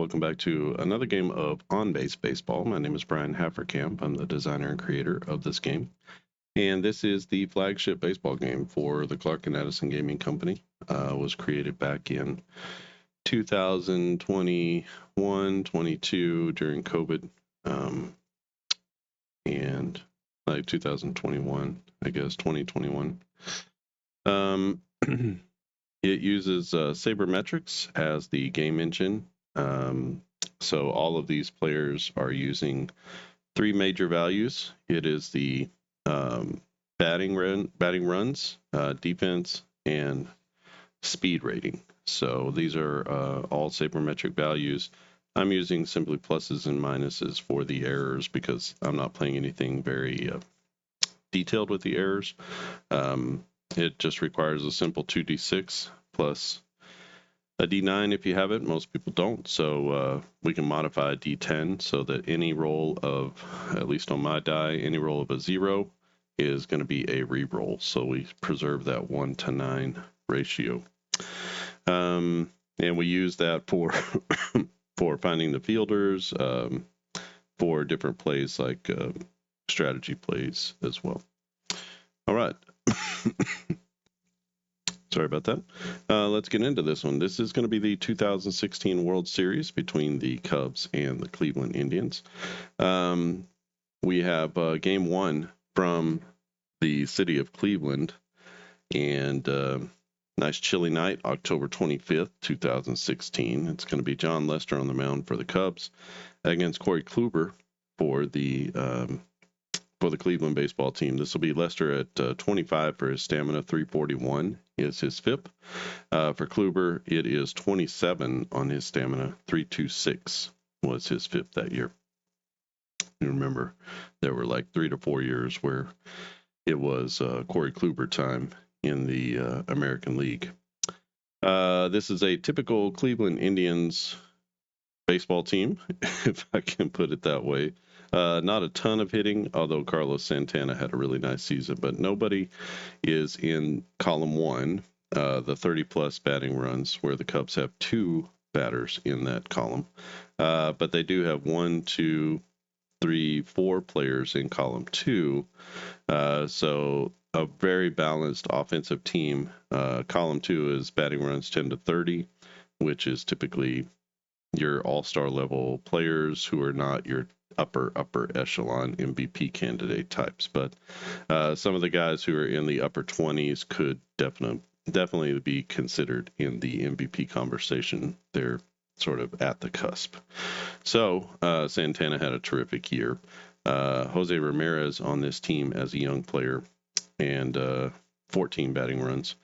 welcome back to another game of On-Base Baseball. My name is Brian Haferkamp. I'm the designer and creator of this game. And this is the flagship baseball game for the Clark and Addison Gaming Company. It was created back in 2021, 22 during COVID, and like 2021, I guess, 2021. It uses sabermetrics as the game engine. So all of these players are using three major values. It is the batting runs, defense, and speed rating. So these are all sabermetric values. I'm using simply pluses and minuses for the errors because I'm not playing anything very detailed with the errors. It just requires a simple 2d6 plus a d9 if you have it. Most people don't, so we can modify a d10 so that any roll of, at least on my die, any roll of a 0 is going to be a re-roll. So we preserve that 1-to-9 ratio. And we use that for for finding the fielders, for different plays like strategy plays as well. All right. Sorry about that. Let's get into this one. This is going to be the 2016 World Series between the Cubs and the Cleveland Indians. We have game one from the city of Cleveland, and nice chilly night, October 25th, 2016. It's going to be John Lester on the mound for the Cubs against Corey Kluber for the Cleveland baseball team. This will be Lester at 25 for his stamina, 341 is his FIP. For Kluber, it is 27 on his stamina, 326 was his FIP that year. You remember, there were like 3 to 4 years where it was Corey Kluber time in the American League. This is a typical Cleveland Indians baseball team, if I can put it that way. Not a ton of hitting, although Carlos Santana had a really nice season, but nobody is in column one, the 30-plus batting runs, where the Cubs have 2 batters in that column. But they do have 1, 2, 3, 4 players in column 2. So a very balanced offensive team. Column 2 is batting runs 10 to 30, which is typically your all-star level players who are not your upper echelon MVP candidate types, but some of the guys who are in the upper 20s could definitely be considered in the MVP conversation. They're sort of at the cusp. So Santana had a terrific year. Jose Ramirez on this team as a young player, and 14 batting runs.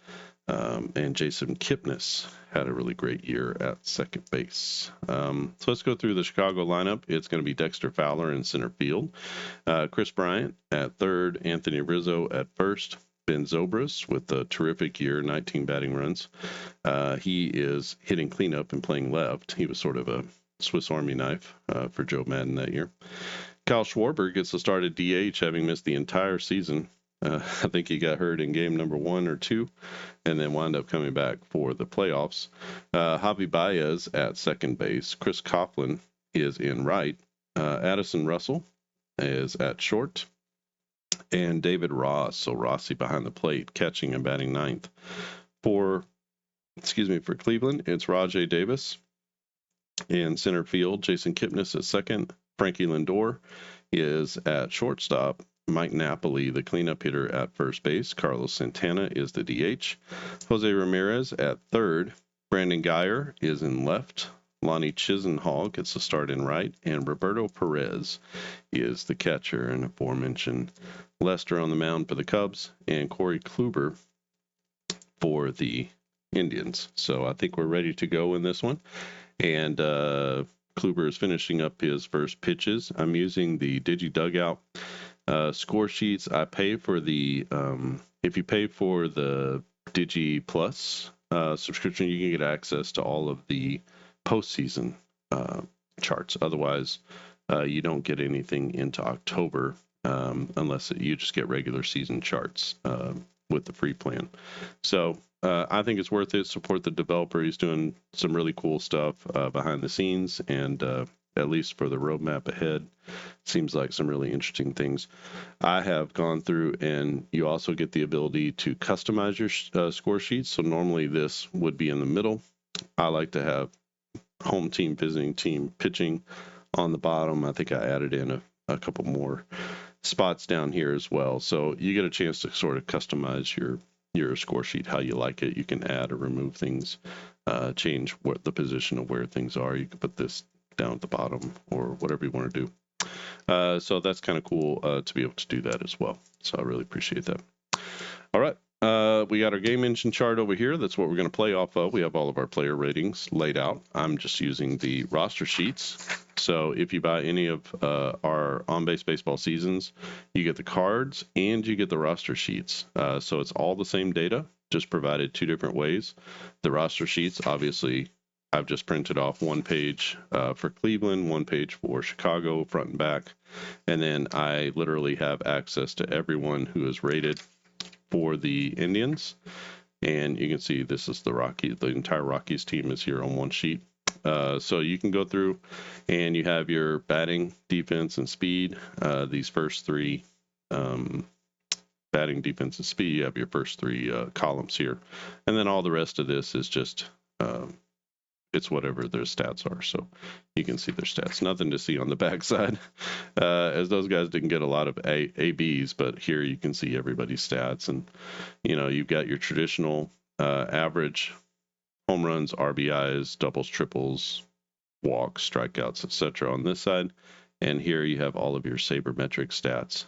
And Jason Kipnis had a really great year at second base. So let's go through the Chicago lineup. It's going to be Dexter Fowler in center field, Chris Bryant at third, Anthony Rizzo at first, Ben Zobrist with a terrific year, 19 batting runs. He is hitting cleanup and playing left. He was sort of a Swiss Army knife for Joe Madden that year. Kyle Schwarber gets the start at DH, having missed the entire season. I think he got hurt in game number 1 or 2 and then wound up coming back for the playoffs. Javi Baez at second base. Chris Coughlin is in right. Addison Russell is at short. And David Ross, so Rossi behind the plate, catching and batting ninth. For Cleveland, it's Rajai Davis in center field. Jason Kipnis at second. Frankie Lindor is at shortstop. Mike Napoli, the cleanup hitter, at first base. Carlos Santana is the DH. Jose Ramirez at third. Brandon Guyer is in left. Lonnie Chisenhall gets the start in right. And Roberto Perez is the catcher. And aforementioned Lester on the mound for the Cubs and Corey Kluber for the Indians. So I think we're ready to go in this one. And Kluber is finishing up his first pitches. I'm using the Digi Dugout score sheets. I pay for the if you pay for the Digi Plus subscription, you can get access to all of the postseason charts. Otherwise, you don't get anything into October unless you just get regular season charts with the free plan. So I think it's worth it. Support the developer. He's doing some really cool stuff behind the scenes, and at least for the roadmap ahead, seems like some really interesting things. I have gone through, and you also get the ability to customize your score sheets. So normally this would be in the middle. I like to have home team, visiting team, pitching on the bottom. I think I added in a couple more spots down here as well. So you get a chance to sort of customize your score sheet how you like it. You can add or remove things, change what the position of where things are. You can put this down at the bottom or whatever you want to do. So that's kind of cool to be able to do that as well. So I really appreciate that. All right. We got our game engine chart over here. That's what we're going to play off of. We have all of our player ratings laid out. I'm just using the roster sheets. So if you buy any of our on-base baseball seasons, you get the cards and you get the roster sheets. So it's all the same data, just provided two different ways. The roster sheets, obviously, I've just printed off one page for Cleveland, one page for Chicago, front and back. And then I literally have access to everyone who is rated for the Indians. And you can see this is the Rockies. The entire Rockies team is here on one sheet. So you can go through and you have your batting, defense, and speed. These first three, batting, defense, and speed, you have your first three columns here. And then all the rest of this is just, it's whatever their stats are. So you can see their stats. Nothing to see on the backside, as those guys didn't get a lot of ABs, but here you can see everybody's stats. And, you know, you've got your traditional average, home runs, RBIs, doubles, triples, walks, strikeouts, etc. on this side. And here you have all of your sabermetric stats.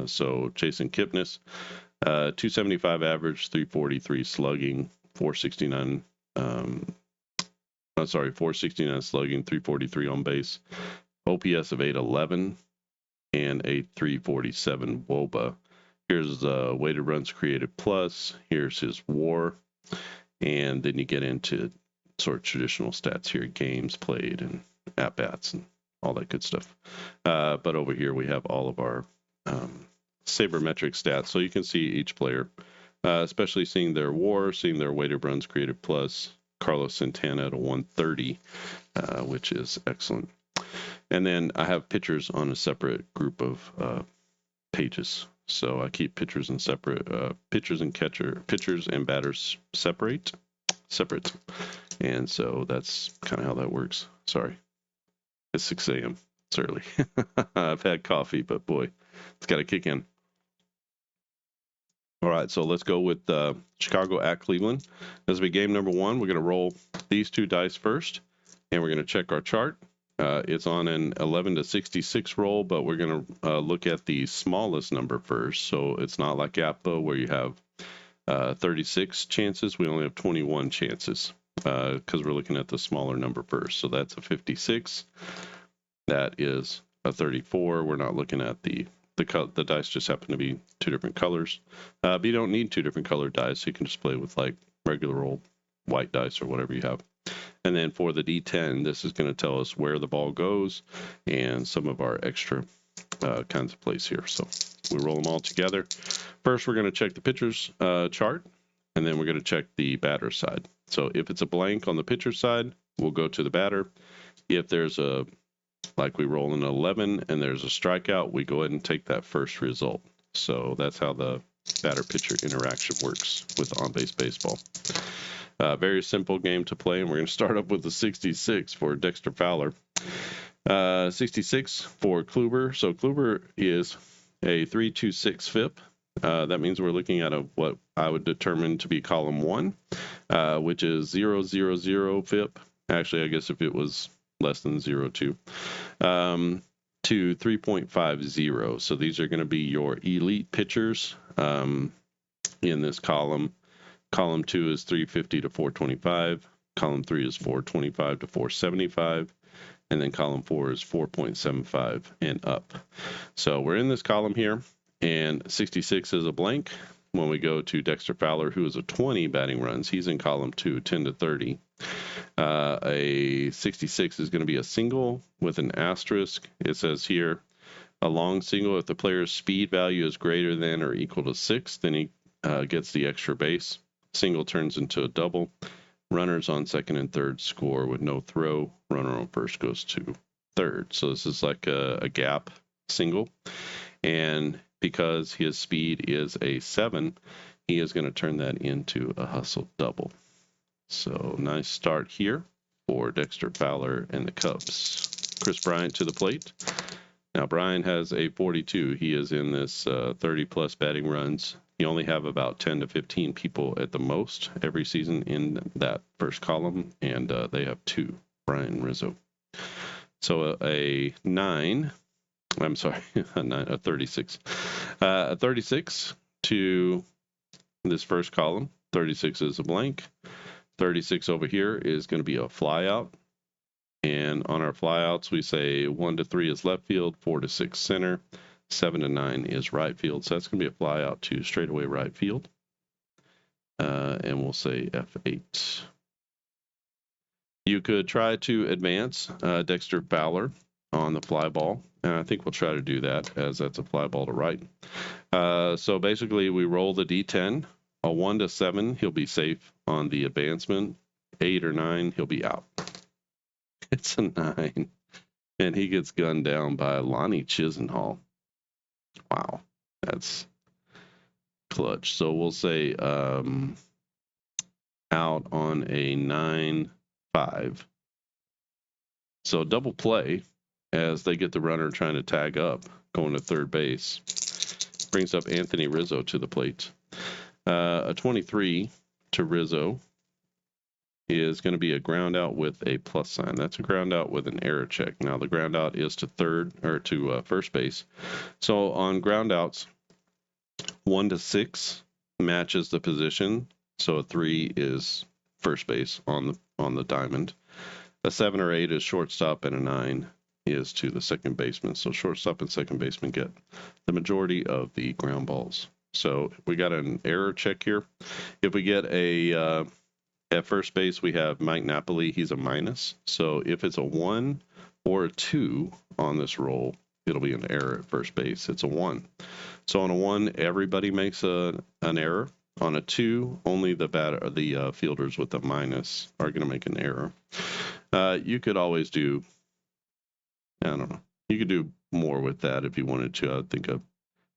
So Jason Kipnis, 275 average, 343 slugging, 469 469 slugging, 343 on base, OPS of 811, and a 347 WOBA. Here's weighted runs created plus. Here's his WAR, and then you get into sort of traditional stats here: games played and at bats and all that good stuff. But over here we have all of our sabermetric stats, so you can see each player, especially seeing their WAR, seeing their weighted runs created plus. Carlos Santana at a 130, which is excellent. And then I have pitchers on a separate group of pages. So I keep pitchers and separate pitchers and batters separate. And so that's kind of how that works. Sorry, it's 6 a.m. It's early. I've had coffee, but boy, it's got to kick in. All right, so let's go with Chicago at Cleveland. This will be game number one. We're going to roll these two dice first, and we're going to check our chart. It's on an 11 to 66 roll, but we're going to look at the smallest number first. So it's not like APBA where you have 36 chances. We only have 21 chances because we're looking at the smaller number first. So that's a 56. That is a 34. We're not looking at the dice just happen to be two different colors. But you don't need two different colored dice. You can just play with like regular old white dice or whatever you have. And then for the D10, this is going to tell us where the ball goes and some of our extra kinds of plays here. So we roll them all together. First, we're going to check the pitcher's chart, and then we're going to check the batter's side. So if it's a blank on the pitcher's side, we'll go to the batter. If there's like we roll an 11 and there's a strikeout, we go ahead and take that first result. So that's how the batter-pitcher interaction works with on-base baseball. Very simple game to play, and we're going to start up with the 66 for Dexter Fowler. 66 for Kluber. So Kluber is a 3.26 FIP. That means we're looking at what I would determine to be column 1, which is 0.00 FIP. Actually, I guess if it was less than 0.2, to 3.50. So these are going to be your elite pitchers in this column. Column 2 is 350 to 425. Column 3 is 425 to 475. And then column 4 is 4.75 and up. So we're in this column here, and 66 is a blank. When we go to Dexter Fowler, who is a 20 batting runs, he's in column 2, 10 to 30. A 66 is going to be a single with an asterisk. It says here, a long single, if the player's speed value is greater than or equal to 6, then he gets the extra base. Single turns into a double. Runners on second and third score with no throw. Runner on first goes to third. So this is like a gap single. And because his speed is a 7, he is going to turn that into a hustle double. So nice start here for Dexter Fowler and the Cubs. Chris Bryant to the plate. Now Bryant has a 42. He is in this 30-plus batting runs. You only have about 10 to 15 people at the most every season in that first column, and they have 2, Brian Rizzo. So a 36. A 36 to this first column. 36 is a blank. 36 over here is going to be a flyout. And on our flyouts, we say 1 to 3 is left field, 4 to 6 center, 7 to 9 is right field. So that's going to be a flyout to straightaway right field. And we'll say F8. You could try to advance Dexter Fowler on the fly ball. And I think we'll try to do that, as that's a fly ball to right. So basically, we roll the D10. A 1 to 7, he'll be safe on the advancement. 8 or 9, he'll be out. It's a 9. And he gets gunned down by Lonnie Chisenhall. Wow. That's clutch. So we'll say out on a 9-5. So double play as they get the runner trying to tag up, going to third base. Brings up Anthony Rizzo to the plate. A 23 to Rizzo is going to be a ground out with a plus sign. That's a ground out with an error check. Now the ground out is to first base. So on ground outs, 1 to 6 matches the position. So a 3 is first base on the diamond. A 7 or 8 is shortstop, and a 9 is to the second baseman. So shortstop and second baseman get the majority of the ground balls. So we got an error check here. If we get at first base, we have Mike Napoli. He's a minus. So if it's a 1 or a 2 on this roll, it'll be an error at first base. It's a 1. So on a 1, everybody makes an error. On a 2, only the fielders with the minus are going to make an error. You could always do, I don't know, you could do more with that if you wanted to. I think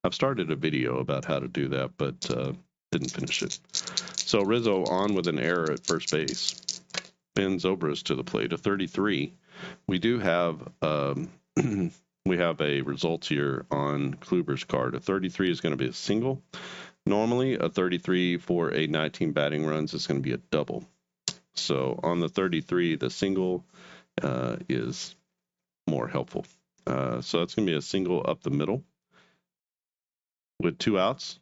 I've started a video about how to do that, but didn't finish it. So Rizzo on with an error at first base. Ben Zobrist to the plate, a 33. We do have we have a result here on Kluber's card. A 33 is going to be a single. Normally, a 33 for a 19 batting runs is going to be a double. So on the 33, the single is more helpful. So that's going to be a single up the middle. With 2 outs,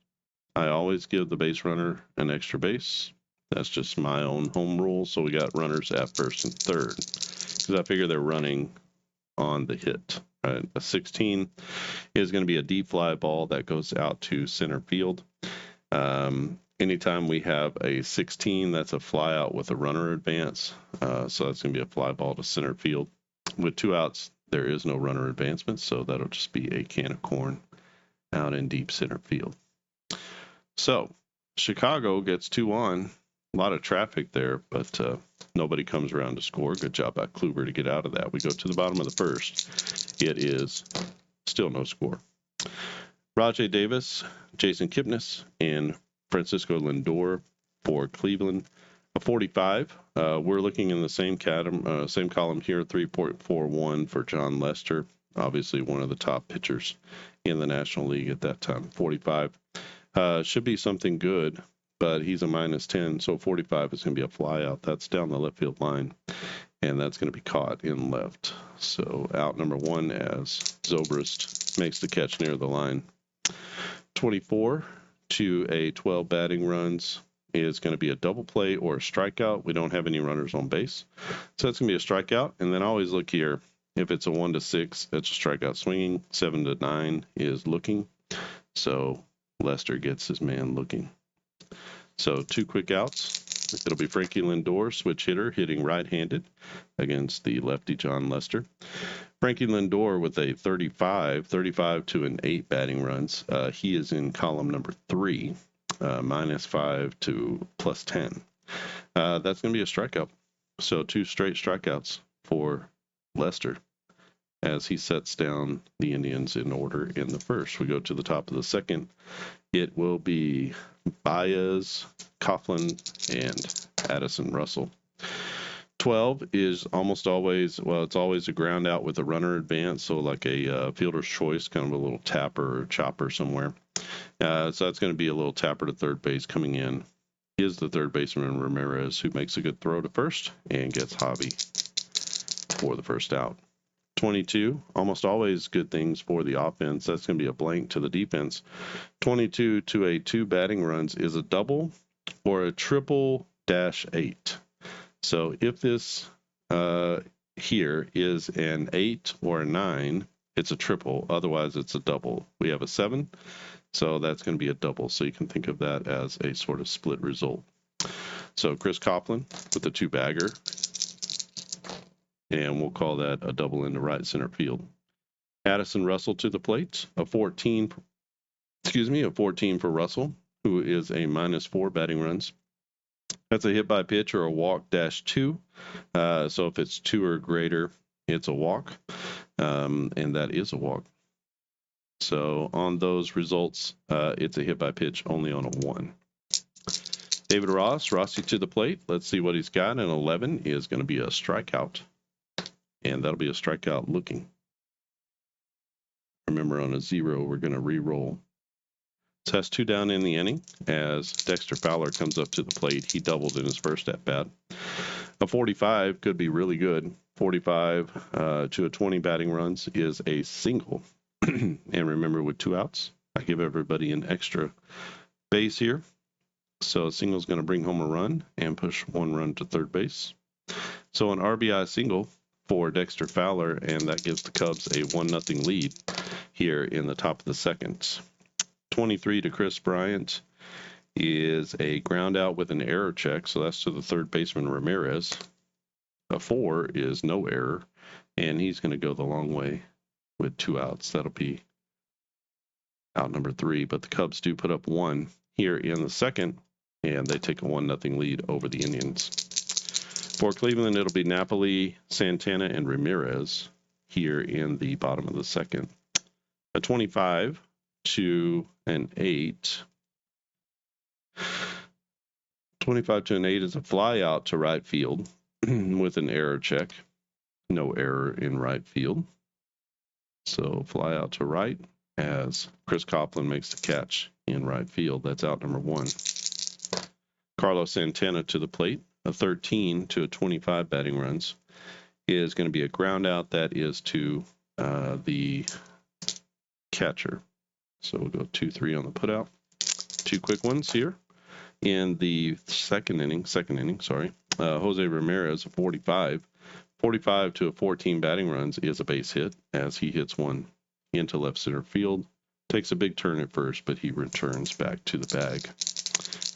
I always give the base runner an extra base. That's just my own home rule. So we got runners at first and third, because I figure they're running on the hit. Right? A 16 is going to be a deep fly ball that goes out to center field. Anytime we have a 16, that's a fly out with a runner advance. So that's going to be a fly ball to center field. With 2 outs, there is no runner advancement, so that'll just be a can of corn out in deep center field. So Chicago gets 2 on. A lot of traffic there, but nobody comes around to score. Good job by Kluber to get out of that. We go to the bottom of the first. It is still no score. Rajai Davis, Jason Kipnis, and Francisco Lindor for Cleveland. A 45. We're looking in the same column here, 3.41 for John Lester. Obviously one of the top pitchers in the National League at that time. 45. Should be something good, but he's a -10, so 45 is going to be a fly out. That's down the left field line, and that's going to be caught in left. So out number 1 as Zobrist makes the catch near the line. 24 to a 12 batting runs is going to be a double play or a strikeout. We don't have any runners on base, so that's going to be a strikeout. And then always look here. If it's a 1 to 6, that's a strikeout swinging. 7 to 9 is looking. So Lester gets his man looking. So 2 quick outs. It'll be Frankie Lindor, switch hitter, hitting right-handed against the lefty John Lester. Frankie Lindor with a 35 to an 8 batting runs. He is in column number 3. -5 to +10. That's going to be a strikeout. So 2 straight strikeouts for Lester as he sets down the Indians in order in the first. We go to the top of the second. It will be Baez, Coughlin, and Addison Russell. 12 is almost always, well, it's always a ground out with a runner advance, so like a fielder's choice, kind of a little tapper or chopper somewhere. So that's going to be a little tapper to third base. Coming in is the third baseman Ramirez, who makes a good throw to first and gets Hobby for the first out. 22, almost always good things for the offense. That's going to be a blank to the defense. 22 to a 2 batting runs is a double or a triple -8. So if this here is an 8 or a 9, it's a triple. Otherwise, it's a double. We have a 7, so that's going to be a double. So you can think of that as a sort of split result. So Chris Coughlin with the 2-bagger, and we'll call that a double into right center field. Addison Russell to the plate, a 14 for Russell, who is a -4 batting runs. That's a hit by pitch or a walk -2. So if it's 2 or greater, it's a walk, and that is a walk. So on those results, it's a hit by pitch only on a 1. David Rossi to the plate. Let's see what he's got. An 11 is going to be a strikeout, and that'll be a strikeout looking. Remember, on a 0, we're going to re-roll. So that's 2 down in the inning as Dexter Fowler comes up to the plate. He doubled in his first at-bat. A 45 could be really good. 45 to a 20 batting runs is a single. And remember, with 2 outs, I give everybody an extra base here. So a single is going to bring home a run and push 1 run to third base. So an RBI single for Dexter Fowler, and that gives the Cubs a 1-0 lead here in the top of the second. 23 to Chris Bryant is a ground out with an error check, so that's to the third baseman Ramirez. A 4 is no error, and he's going to go the long way with 2 outs. That'll be out number 3, but the Cubs do put up 1 here in the second, and they take a 1-0 lead over the Indians. For Cleveland, it'll be Napoli, Santana, and Ramirez here in the bottom of the second. A 25 to an 8. 25 to an 8 is a fly out to right field with an error check. No error in right field. So fly out to right as Chris Coughlin makes the catch in right field. That's out number 1. Carlos Santana to the plate. A 13 to a 25 batting runs is going to be a ground out that is to the catcher. So we'll go 2-3 on the put out. 2 quick ones here. In the second inning, Jose Ramirez, a 45. 45 to a 14 batting runs is a base hit as he hits one into left center field. Takes a big turn at first, but he returns back to the bag.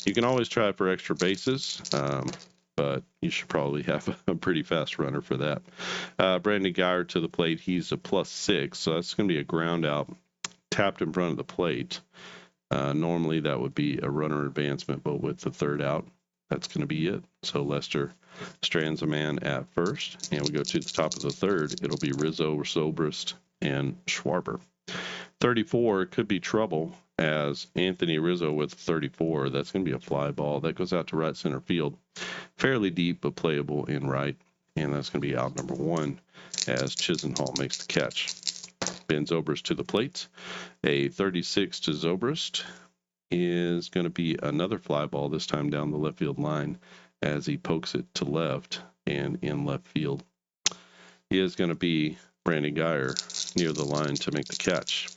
You can always try for extra bases, but you should probably have a pretty fast runner for that. Brandon Guyer to the plate. He's a +6, so that's going to be a ground out tapped in front of the plate. Normally that would be a runner advancement, but with the third out, that's going to be it. So Lester strands a man at first, and we go to the top of the third. It'll be Rizzo, Zobrist, and Schwarber. 34 could be trouble as Anthony Rizzo with 34. That's going to be a fly ball. That goes out to right center field. Fairly deep, but playable in right. And that's going to be out number 1 as Chisenhall makes the catch. Ben Zobrist to the plate. A 36 to Zobrist is going to be another fly ball, this time down the left field line as he pokes it to left and in left field. He is going to be Brandon Guyer near the line to make the catch.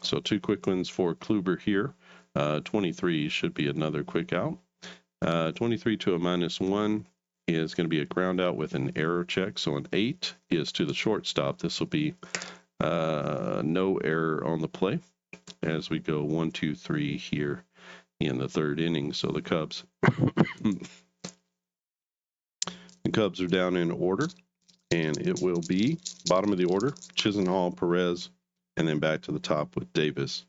So 2 quick ones for Kluber here. 23 should be another quick out. 23 to a -1 is going to be a ground out with an error check. So an 8 is to the shortstop. This will be no error on the play as we go 1, 2, 3 here in the third inning. So the Cubs are down in order, and it will be bottom of the order, Chisenhall, Perez, and then back to the top with Davis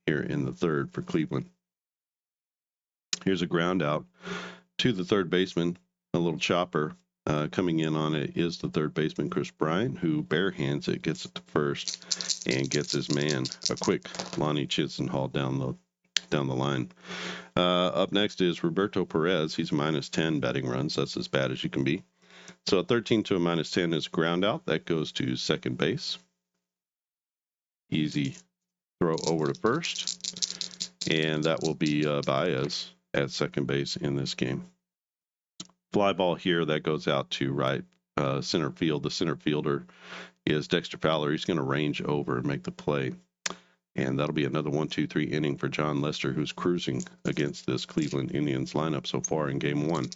here in the third for Cleveland. Here's a ground out to the third baseman, a little chopper. Coming in on it is the third baseman, Chris Bryant, who barehands it, gets it to first, and gets his man a quick Lonnie Chisenhall down the line. Up next is Roberto Perez. He's -10 batting runs. That's as bad as you can be. So a 13 to a -10 is ground out. That goes to second base. Easy throw over to first, and that will be Baez at second base in this game. Fly ball here, that goes out to right center field. The center fielder is Dexter Fowler. He's going to range over and make the play. And that'll be another 1-2-3 inning for John Lester, who's cruising against this Cleveland Indians lineup so far in game one.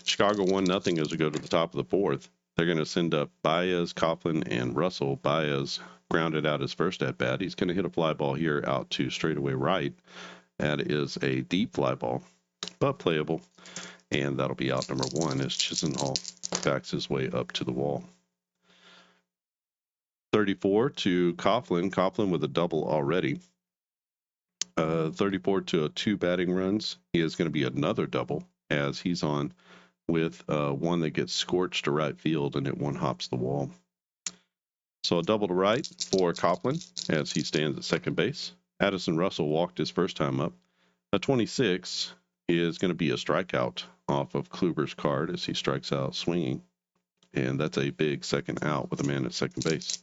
Chicago 1-0 as we go to the top of the fourth. They're going to send up Baez, Coughlin, and Russell. Baez grounded out his first at bat. He's going to hit a fly ball here out to straightaway right. That is a deep fly ball, but playable. And that'll be out number one as Chisenhall backs his way up to the wall. 34 to Coughlin. Coughlin with a double already. 34 to 2 batting runs is going to be another double as he's on with one that gets scorched to right field and it one hops the wall. So a double to right for Coughlin as he stands at second base. Addison Russell walked his first time up. A 26 is going to be a strikeout off of Kluber's card as he strikes out swinging. And that's a big second out with a man at second base.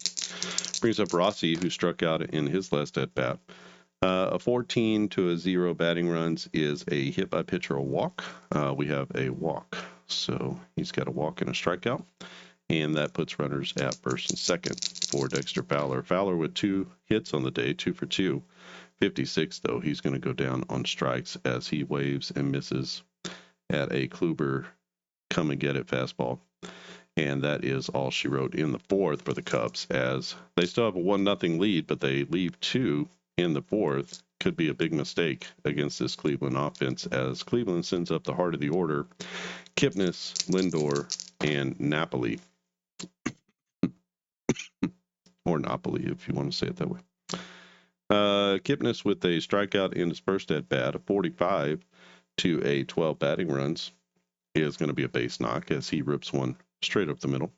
Brings up Rossi, who struck out in his last at bat. A 14 to 0 batting runs is a hit by pitch or a walk. We have a walk. So he's got a walk and a strikeout. And that puts runners at first and second for Dexter Fowler. Fowler with 2 hits on the day, 2 for 2. 56, though, he's going to go down on strikes as he waves and misses at a Kluber come and get it fastball. And that is all she wrote in the fourth for the Cubs, as they still have a 1-0 lead, but they leave 2 in the fourth. Could be a big mistake against this Cleveland offense, as Cleveland sends up the heart of the order: Kipnis, Lindor, and Napoli. Or Napoli, if you want to say it that way. Kipnis with a strikeout in his first at bat, a 45 to a 12 batting runs, is going to be a base knock as he rips one straight up the middle.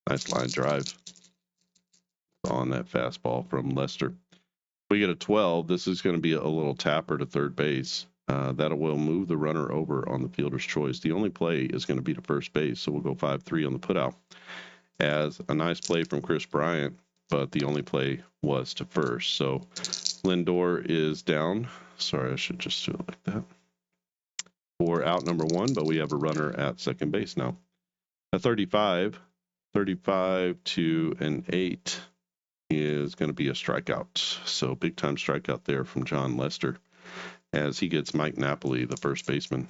Nice line drive on that fastball from Lester. We get a 12. This is going to be a little tapper to third base. That will move the runner over on the fielder's choice. The only play is going to be to first base, so we'll go 5-3 on the putout. As a nice play from Chris Bryant, but the only play was to first. So Lindor is down. Sorry, I should just do it like that. For out number one, but we have a runner at second base now. A 35 to an 8 is going to be a strikeout. So big time strikeout there from John Lester as he gets Mike Napoli, the first baseman,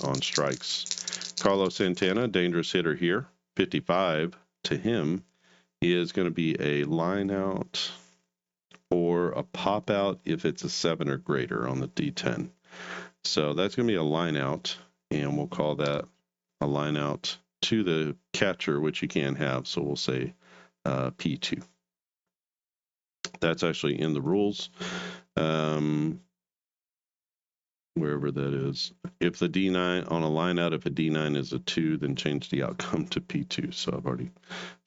on strikes. Carlos Santana, dangerous hitter here. 55 to him is going to be a line out or a pop out if it's a 7 or greater on the D10. So that's going to be a line out, and we'll call that a line out to the catcher, which you can have. So we'll say P2. That's actually in the rules. Wherever that is. If the D9 on a line out, if a D9 is a 2, then change the outcome to P2. So I've already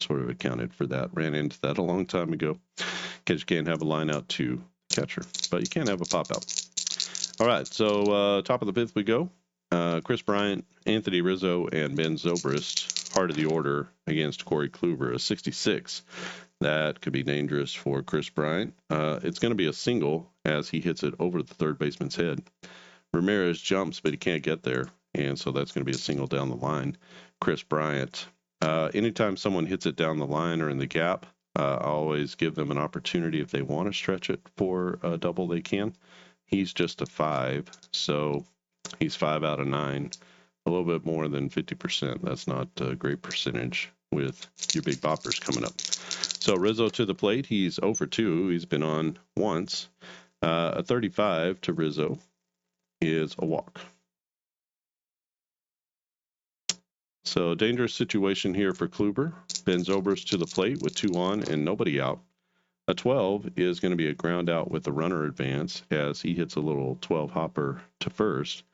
sort of accounted for that. Ran into that a long time ago because you can't have a line out to catcher, but you can have a pop out. All right, so top of the fifth we go. Chris Bryant, Anthony Rizzo, and Ben Zobrist, heart of the order against Corey Kluber, a 66. That could be dangerous for Chris Bryant. It's going to be a single as he hits it over the third baseman's head. Ramirez jumps, but he can't get there, and so that's going to be a single down the line. Chris Bryant, anytime someone hits it down the line or in the gap, I always give them an opportunity if they want to stretch it for a double, they can. He's just a 5, so he's 5 out of 9, a little bit more than 50%. That's not a great percentage with your big boppers coming up. So Rizzo to the plate. He's 0 for 2. He's been on once. A 35 to Rizzo is a walk. So dangerous situation here for Kluber. Ben Zobrist to the plate with 2 on and nobody out. A 12 is going to be a ground out with the runner advance as he hits a little 12 hopper to first.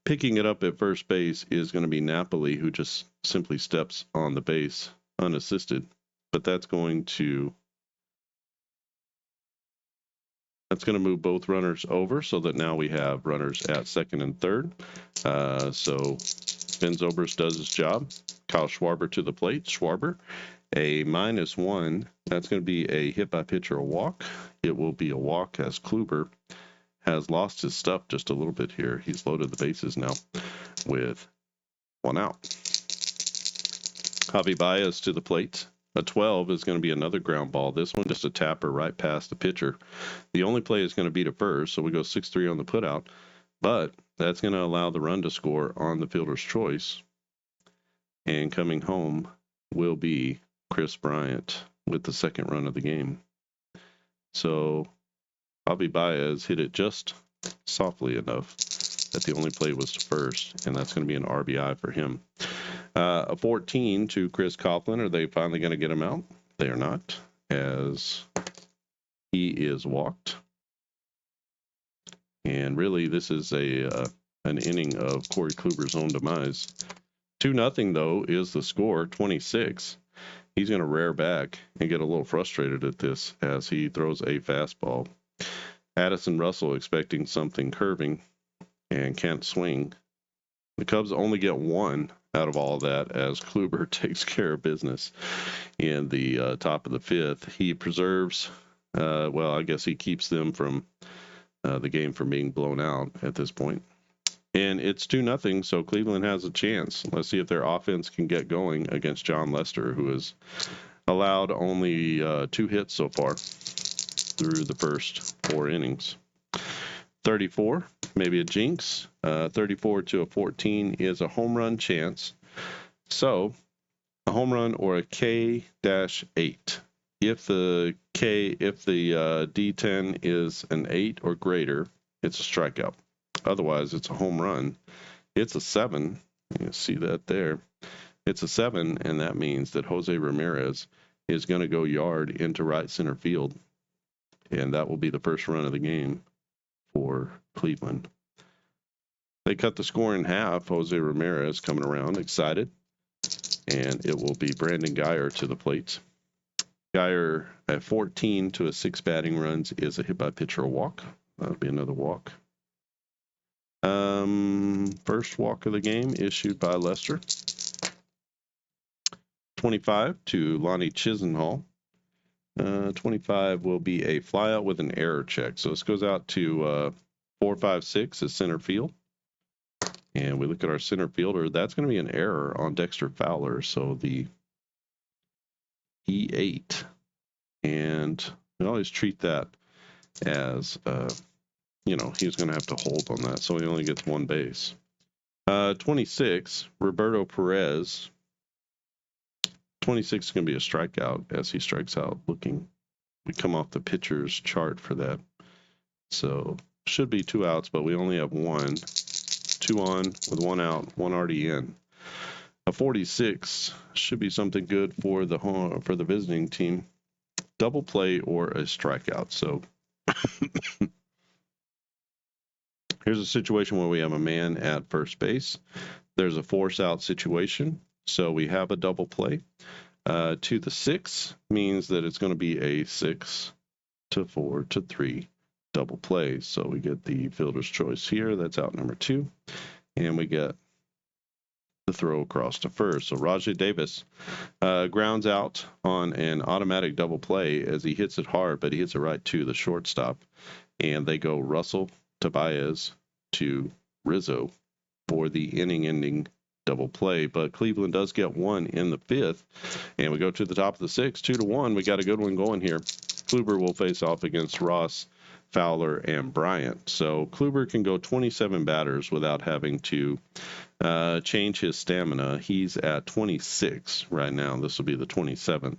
Picking it up at first base is going to be Napoli, who just simply steps on the base unassisted. But that's going to move both runners over so that now we have runners at second and third. So Ben Zobrist does his job. Kyle Schwarber to the plate. Schwarber, a -1. That's going to be a hit by pitch or a walk. It will be a walk as Kluber has lost his stuff just a little bit here. He's loaded the bases now with 1 out. Javi Baez to the plate. A 12 is going to be another ground ball. This one just a tapper right past the pitcher. The only play is going to be to first, so we go 6-3 on the putout. But that's going to allow the run to score on the fielder's choice. And coming home will be Chris Bryant with the second run of the game. So Javi Baez hit it just softly enough that the only play was to first, and that's going to be an RBI for him. A 14 to Chris Coughlin. Are they finally going to get him out? They are not, as he is walked. And really, this is an inning of Corey Kluber's own demise. 2-0, though, is the score, 26. He's going to rear back and get a little frustrated at this as he throws a fastball. Addison Russell expecting something curving and can't swing. The Cubs only get 1 out of all of that as Kluber takes care of business in the top of the 5th. He preserves, I guess he keeps them from the game from being blown out at this point. And it's 2-0, so Cleveland has a chance. Let's see if their offense can get going against John Lester, who has allowed only 2 hits so far through the first 4 innings. 34, maybe a jinx. 34 to a 14 is a home run chance. So a home run or a K-8. If the D10 is an 8 or greater, it's a strikeout. Otherwise, it's a home run. It's a 7. You see that there. It's a 7, and that means that Jose Ramirez is going to go yard into right center field. And that will be the first run of the game for Cleveland. They cut the score in half. Jose Ramirez coming around, excited. And it will be Brandon Guyer to the plate. Guyer at 14 to a 6 batting runs is a hit by pitch or a walk. That'll be another walk. First walk of the game issued by Lester. 25 to Lonnie Chisenhall. 25 will be a flyout with an error check. So this goes out to 4-5-6 as center field. And we look at our center fielder. That's going to be an error on Dexter Fowler. So the E8. And we always treat that as, he's going to have to hold on that. So he only gets 1 base. 26, Roberto Perez. 26 is going to be a strikeout as he strikes out looking. We come off the pitcher's chart for that. So should be 2 outs, but we only have 1. 2 on with 1 out, 1 already in. A 46 should be something good for the visiting team. Double play or a strikeout. So here's a situation where we have a man at first base. There's a force out situation. So we have a double play. To the 6 means that it's going to be a 6 to 4 to 3 double play. So we get the fielder's choice here. That's out number 2. And we get the throw across to first. So Rajai Davis grounds out on an automatic double play as he hits it hard, but he hits it right to the shortstop. And they go Russell to Baez to Rizzo for the inning-ending double play. But Cleveland does get 1 in the 5th. And we go to the top of the 6th, 2-1. We got a good one going here. Kluber will face off against Ross, Fowler, and Bryant. So Kluber can go 27 batters without having to change his stamina. He's at 26 right now. This will be the 27th.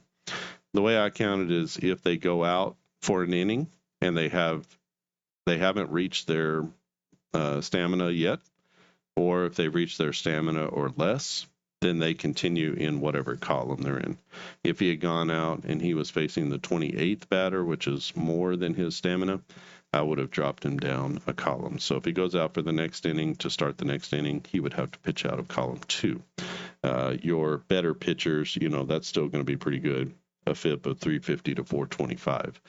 The way I count it is if they go out for an inning and they haven't reached their stamina yet, or if they've reached their stamina or less, then they continue in whatever column they're in. If he had gone out and he was facing the 28th batter, which is more than his stamina, I would have dropped him down a column. So if he goes out for the next inning to start the next inning, he would have to pitch out of column 2. Your better pitchers, that's still going to be pretty good. A FIP of 350 to 425.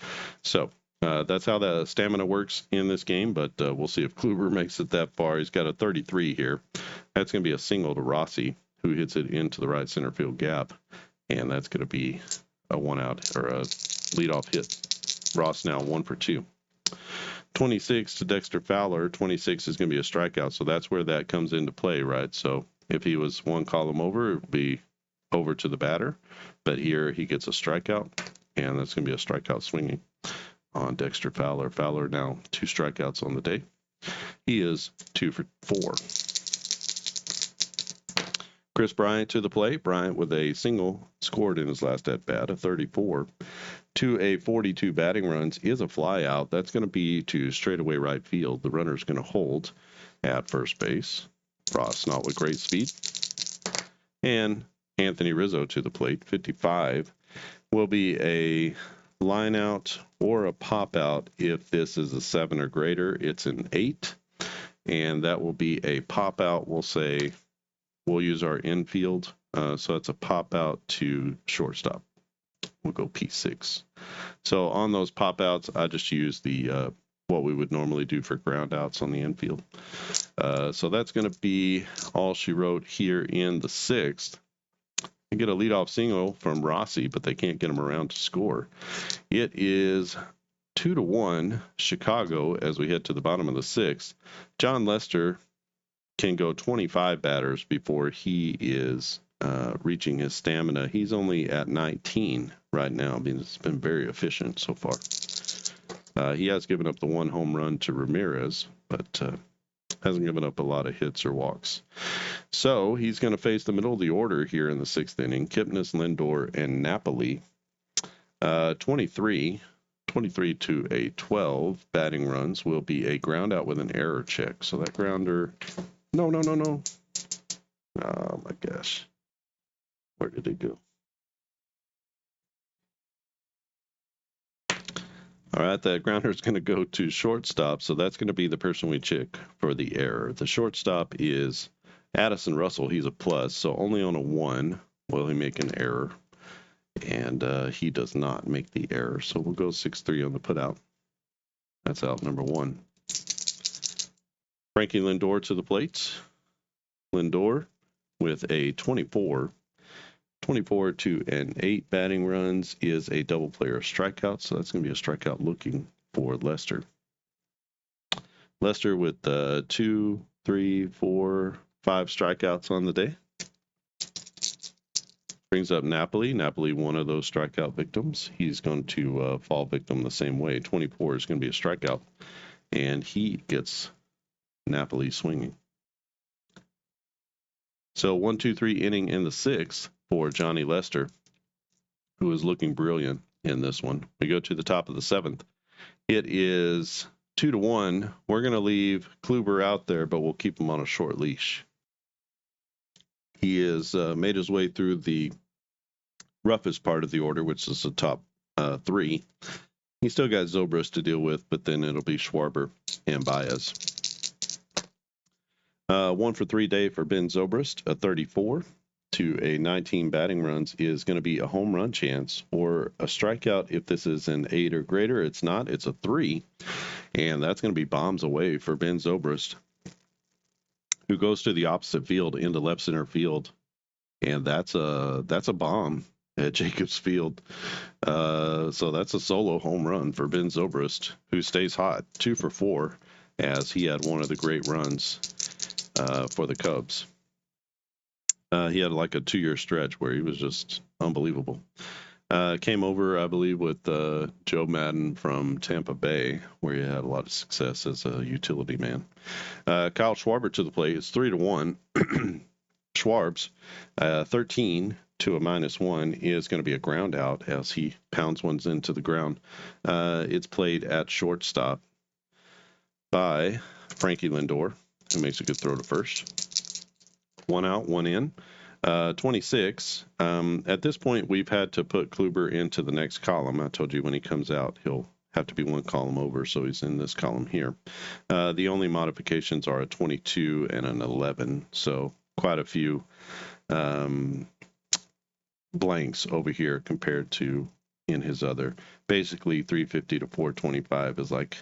So that's how the stamina works in this game, but we'll see if Kluber makes it that far. He's got a 33 here. That's going to be a single to Rossi, who hits it into the right center field gap, and that's going to be a 1-out or a leadoff hit. Ross now 1 for 2. 26 to Dexter Fowler. 26 is going to be a strikeout, so that's where that comes into play, right? So if he was one column over, it would be over to the batter, but here he gets a strikeout, and that's going to be a strikeout swinging on Dexter Fowler. Fowler now 2 strikeouts on the day. He is 2 for 4. Chris Bryant to the plate. Bryant with a single scored in his last at bat, a 34. To a 42 batting runs is a fly out. That's going to be to straightaway right field. The runner's going to hold at first base. Ross not with great speed. And Anthony Rizzo to the plate, 55, will be a line out or a pop out. If this is a 7 or greater, it's an 8, and that will be a pop out. We'll use our infield, so it's a pop out to shortstop. We'll go P6. So on those pop outs, I just use the what we would normally do for ground outs on the infield. So that's going to be all she wrote here in the 6th. You get a leadoff single from Rossi, but they can't get him around to score. It is 2-1 Chicago as we head to the bottom of the 6th. John Lester can go 25 batters before he is reaching his stamina. He's only at 19 right now. It's been very efficient so far. He has given up the 1 home run to Ramirez, but hasn't given up a lot of hits or walks. So he's going to face the middle of the order here in the 6th inning. Kipnis, Lindor, and Napoli. 23 to a 12 batting runs will be a ground out with an error check. So that grounder, no. Oh my gosh. Where did it go? All right, that grounder is going to go to shortstop, so that's going to be the person we check for the error. The shortstop is Addison Russell. He's a plus, so only on a 1 will he make an error, and he does not make the error. So we'll go 6-3 on the putout. That's out number 1. Frankie Lindor to the plate. Lindor with a 24 to an 8 batting runs is a double player strikeout, so that's going to be a strikeout looking for Lester. Lester with 2, 3, 4, 5 strikeouts on the day. Brings up Napoli. Napoli, one of those strikeout victims. He's going to fall victim the same way. 24 is going to be a strikeout, and he gets Napoli swinging. So 1-2-3 inning in the 6th for Johnny Lester, who is looking brilliant in this one. We go to the top of the 7th. It is 2-1. We're going to leave Kluber out there, but we'll keep him on a short leash. He has made his way through the roughest part of the order, which is the top 3. He's still got Zobrist to deal with, but then it'll be Schwarber and Baez. 1 for 3 day for Ben Zobrist, a 34 to a 19 batting runs is going to be a home run chance or a strikeout. If this is an 8 or greater, it's not. It's a 3, and that's going to be bombs away for Ben Zobrist, who goes to the opposite field into left center field, and that's a bomb at Jacobs Field. So that's a solo home run for Ben Zobrist, who stays hot, 2 for 4, as he had one of the great runs for the Cubs. He had like a 2-year stretch where he was just unbelievable. Came over, I believe, with Joe Madden from Tampa Bay, where he had a lot of success as a utility man. Kyle Schwarber to the plate. It's 3-1. Schwarbs, 13 to a -1 is going to be a ground out as he pounds ones into the ground. It's played at shortstop by Frankie Lindor, who makes a good throw to first. 1 out, 1 in. 26. At this point, we've had to put Kluber into the next column. I told you when he comes out, he'll have to be one column over, so he's in this column here. The only modifications are a 22 and an 11, so quite a few blanks over here compared to in his other. Basically, 350 to 425 is like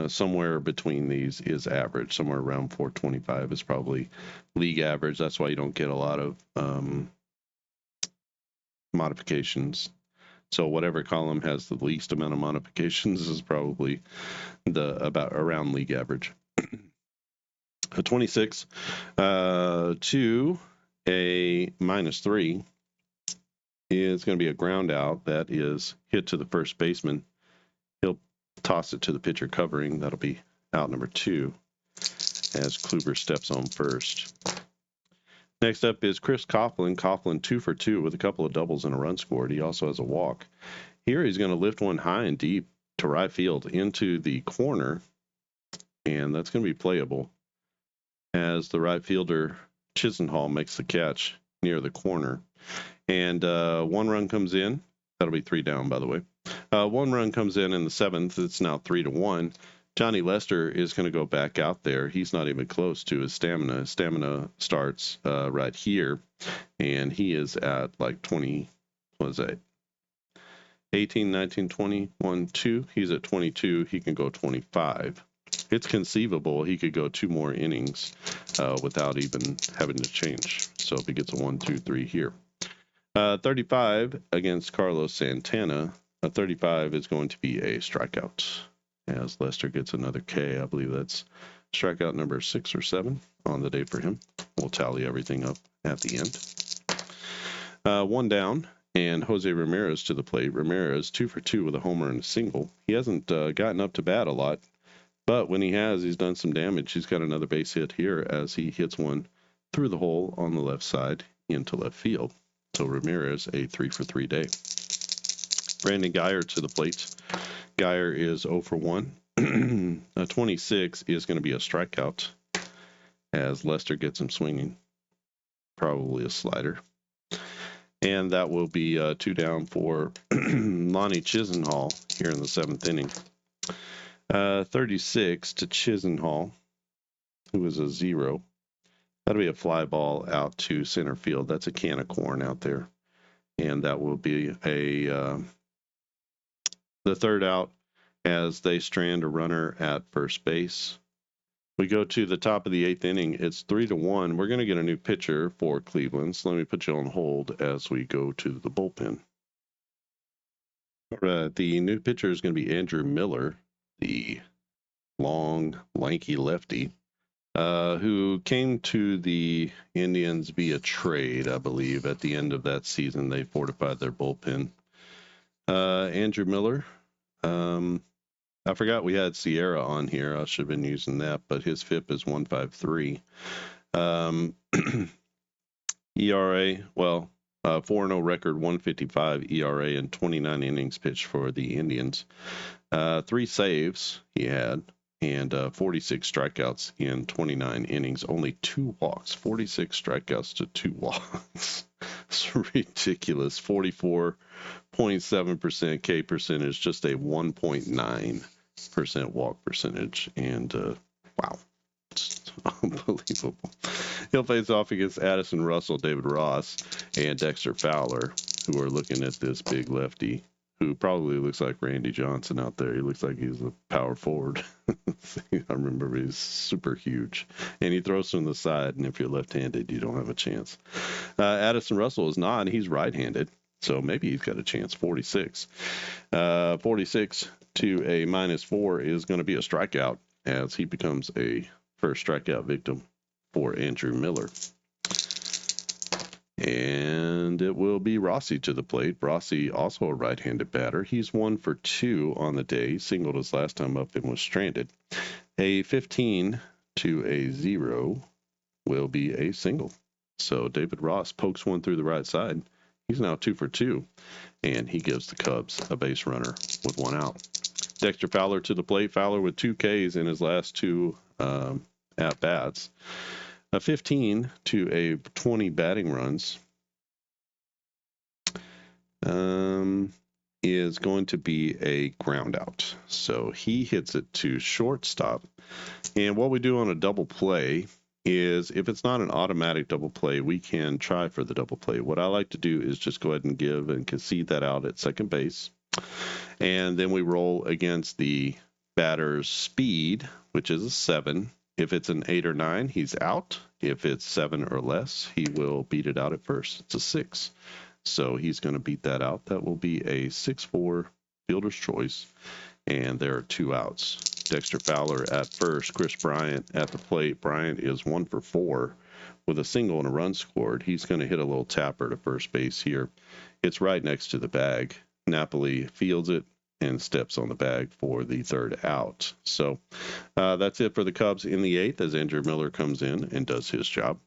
somewhere between these is average. Somewhere around 425 is probably league average. That's why you don't get a lot of modifications. So whatever column has the least amount of modifications is probably about around league average. A 26 to a -3 is going to be a ground out that is hit to the first baseman. He'll toss it to the pitcher covering. That'll be out number 2 as Kluber steps on first. Next up is Chris Coughlin. Coughlin 2 for 2 with a couple of doubles and a run scored. He also has a walk. Here he's going to lift one high and deep to right field into the corner, and that's going to be playable as the right fielder Chisenhall makes the catch near the corner. And 1 run comes in. That'll be 3 down, by the way. 1 run comes in the 7th. It's now 3-1. Johnny Lester is going to go back out there. He's not even close to his stamina. His stamina starts right here, and he is at like 20, what is that? 18, 19, 20, 1, 2. He's at 22. He can go 25. It's conceivable he could go 2 more innings without even having to change. So if he gets a 1, 2, 3 here. 35 against Carlos Santana. A 35 is going to be a strikeout as Lester gets another K. I believe that's strikeout number 6 or 7 on the day for him. We'll tally everything up at the end. 1 down, and Jose Ramirez to the plate. Ramirez 2 for 2 with a homer and a single. He hasn't gotten up to bat a lot, but when he has, he's done some damage. He's got another base hit here as he hits one through the hole on the left side into left field. So Ramirez, a 3 for 3 day. Brandon Guyer to the plate. Guyer is 0 for 1. A 26 is going to be a strikeout as Lester gets him swinging. Probably a slider. And that will be 2 down for Lonnie Chisenhall here in the 7th inning. 36 to Chisenhall, who is a 0. That'll be a fly ball out to center field. That's a can of corn out there. And that will be the 3rd out as they strand a runner at first base. We go to the top of the 8th inning. It's 3-1. We're going to get a new pitcher for Cleveland. So let me put you on hold as we go to the bullpen. All right, the new pitcher is going to be Andrew Miller, the long, lanky lefty, who came to the Indians via trade, I believe. At the end of that season, they fortified their bullpen. Andrew Miller, I forgot we had Sierra on here. I should have been using that, but his FIP is 1.53. ERA, 4-0 record, 1.55 ERA in 29 innings pitched for the Indians. 3 saves he had, and 46 strikeouts in 29 innings. Only 2 walks. 46 strikeouts to 2 walks. It's ridiculous. 44.7% K percentage, just a 1.9% walk percentage. And wow, it's unbelievable. He'll face off against Addison Russell, David Ross, and Dexter Fowler, who are looking at this big lefty who probably looks like Randy Johnson out there. He looks like he's a power forward. I remember he's super huge. And he throws from the side, and if you're left-handed, you don't have a chance. Addison Russell is not. He's right-handed, so maybe he's got a chance. 46. 46 to a -4 is going to be a strikeout as he becomes a first strikeout victim for Andrew Miller. And it will be Rossi to the plate. Rossi, also a right-handed batter. He's 1 for 2 on the day. Singled his last time up and was stranded. A 15 to a 0 will be a single. So David Ross pokes one through the right side. He's now 2 for 2, and he gives the Cubs a base runner with 1 out. Dexter Fowler to the plate. Fowler with 2 Ks in his last 2 at-bats. A 15 to a 20 batting runs is going to be a ground out. So he hits it to shortstop. And what we do on a double play is if it's not an automatic double play, we can try for the double play. What I like to do is just go ahead and give and concede that out at second base. And then we roll against the batter's speed, which is a 7. If it's an 8 or 9, he's out. If it's 7 or less, he will beat it out at first. It's a 6. So he's going to beat that out. That will be a 6-4 fielder's choice. And there are 2 outs. Dexter Fowler at first, Chris Bryant at the plate. Bryant is 1 for 4 with a single and a run scored. He's going to hit a little tapper to first base here. It's right next to the bag. Napoli fields it and steps on the bag for the 3rd out. So that's it for the Cubs in the 8th as Andrew Miller comes in and does his job.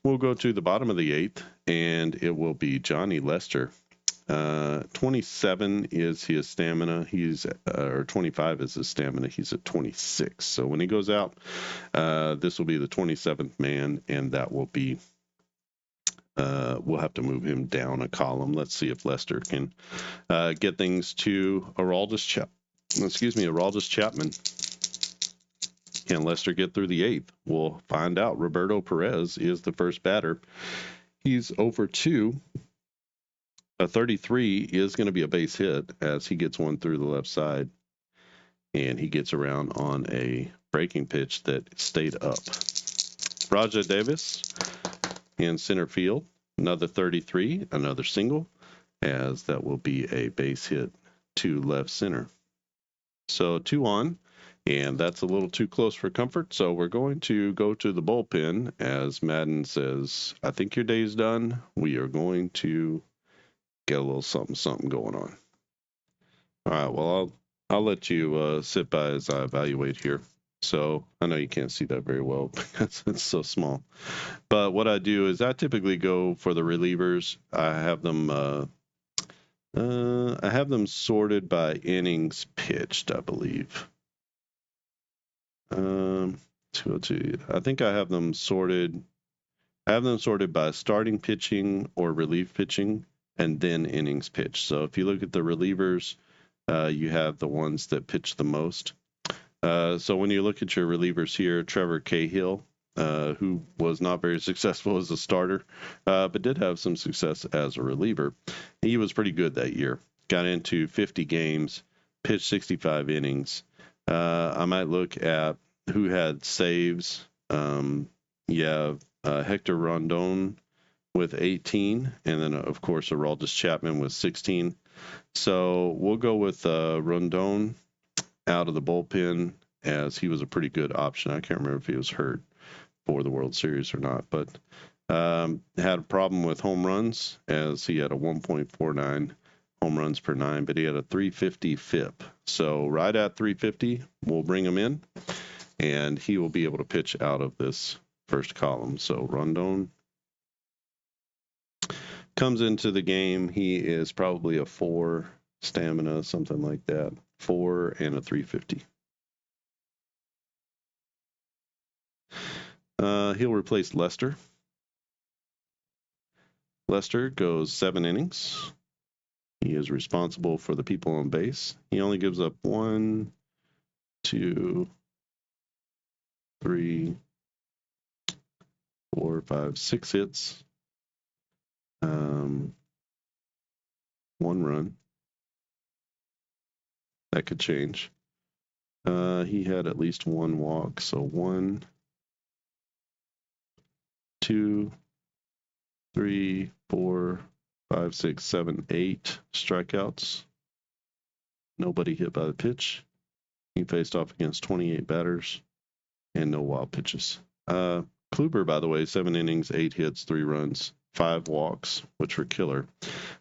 We'll go to the bottom of the 8th, and it will be Johnny Lester. 27 is his stamina. Or 25 is his stamina. He's at 26. So when he goes out, this will be the 27th man, and that will be we'll have to move him down a column. Let's see if Lester can get things to Aroldis Chapman. Can Lester get through the 8th? We'll find out. Roberto Perez is the first batter. He's over 2. A 33 is going to be a base hit as he gets one through the left side. And he gets around on a breaking pitch that stayed up. Rajai Davis in center field, another 33, another single, as that will be a base hit to left center. So 2 on, and that's a little too close for comfort. So we're going to go to the bullpen as Madden says, I think your day's done. We are going to get a little something going on. All right, well, I'll let you sit by as I evaluate here. So I know you can't see that very well because it's so small. But what I do is I typically go for the relievers. I have them sorted by innings pitched, I believe. 202. I think I have them sorted. I have them sorted by starting pitching or relief pitching and then innings pitched. So if you look at the relievers, you have the ones that pitch the most. So when you look at your relievers here, Trevor Cahill, who was not very successful as a starter, but did have some success as a reliever, he was pretty good that year. Got into 50 games, pitched 65 innings. I might look at who had saves. Hector Rondon with 18, and then, of course, Aroldis Chapman with 16. So we'll go with Rondon out of the bullpen as he was a pretty good option. I can't remember if he was hurt for the World Series or not, but had a problem with home runs as he had a 1.49 home runs per 9, but he had a 350 FIP. So right at 350, we'll bring him in, and he will be able to pitch out of this first column. So Rondon comes into the game. He is probably a 4 stamina, something like that. 4 and a 350. He'll replace Lester. Lester goes 7 innings. He is responsible for the people on base. He only gives up 1, 2, 3, 4, 5, 6 hits. 1 run. That could change. He had at least 1 walk, so 1, 2, 3, 4, 5, 6, 7, 8 strikeouts. Nobody hit by the pitch. He faced off against 28 batters and no wild pitches. Kluber, by the way, 7 innings, 8 hits, 3 runs, 5 walks, which were killer,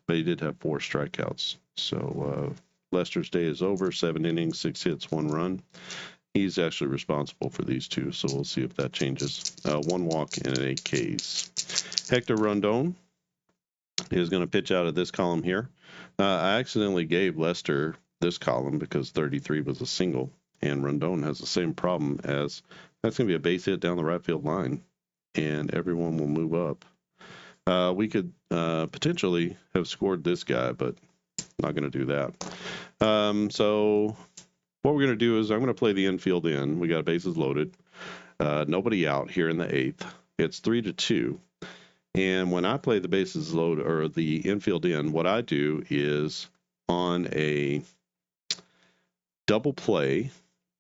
but he did have 4 strikeouts. So Lester's day is over. 7 innings, 6 hits, 1 run. He's actually responsible for these 2, so we'll see if that changes. 1 walk and 8 Ks. Hector Rondon is going to pitch out of this column here. I accidentally gave Lester this column because 33 was a single, and Rondon has the same problem as that's going to be a base hit down the right field line. and everyone will move up. We could potentially have scored this guy, but not going to do that. So what we're going to do is I'm going to play the infield in. We got bases loaded. Nobody out here in the 8th. It's 3-2. And when I play the bases load or the infield in, what I do is on a double play,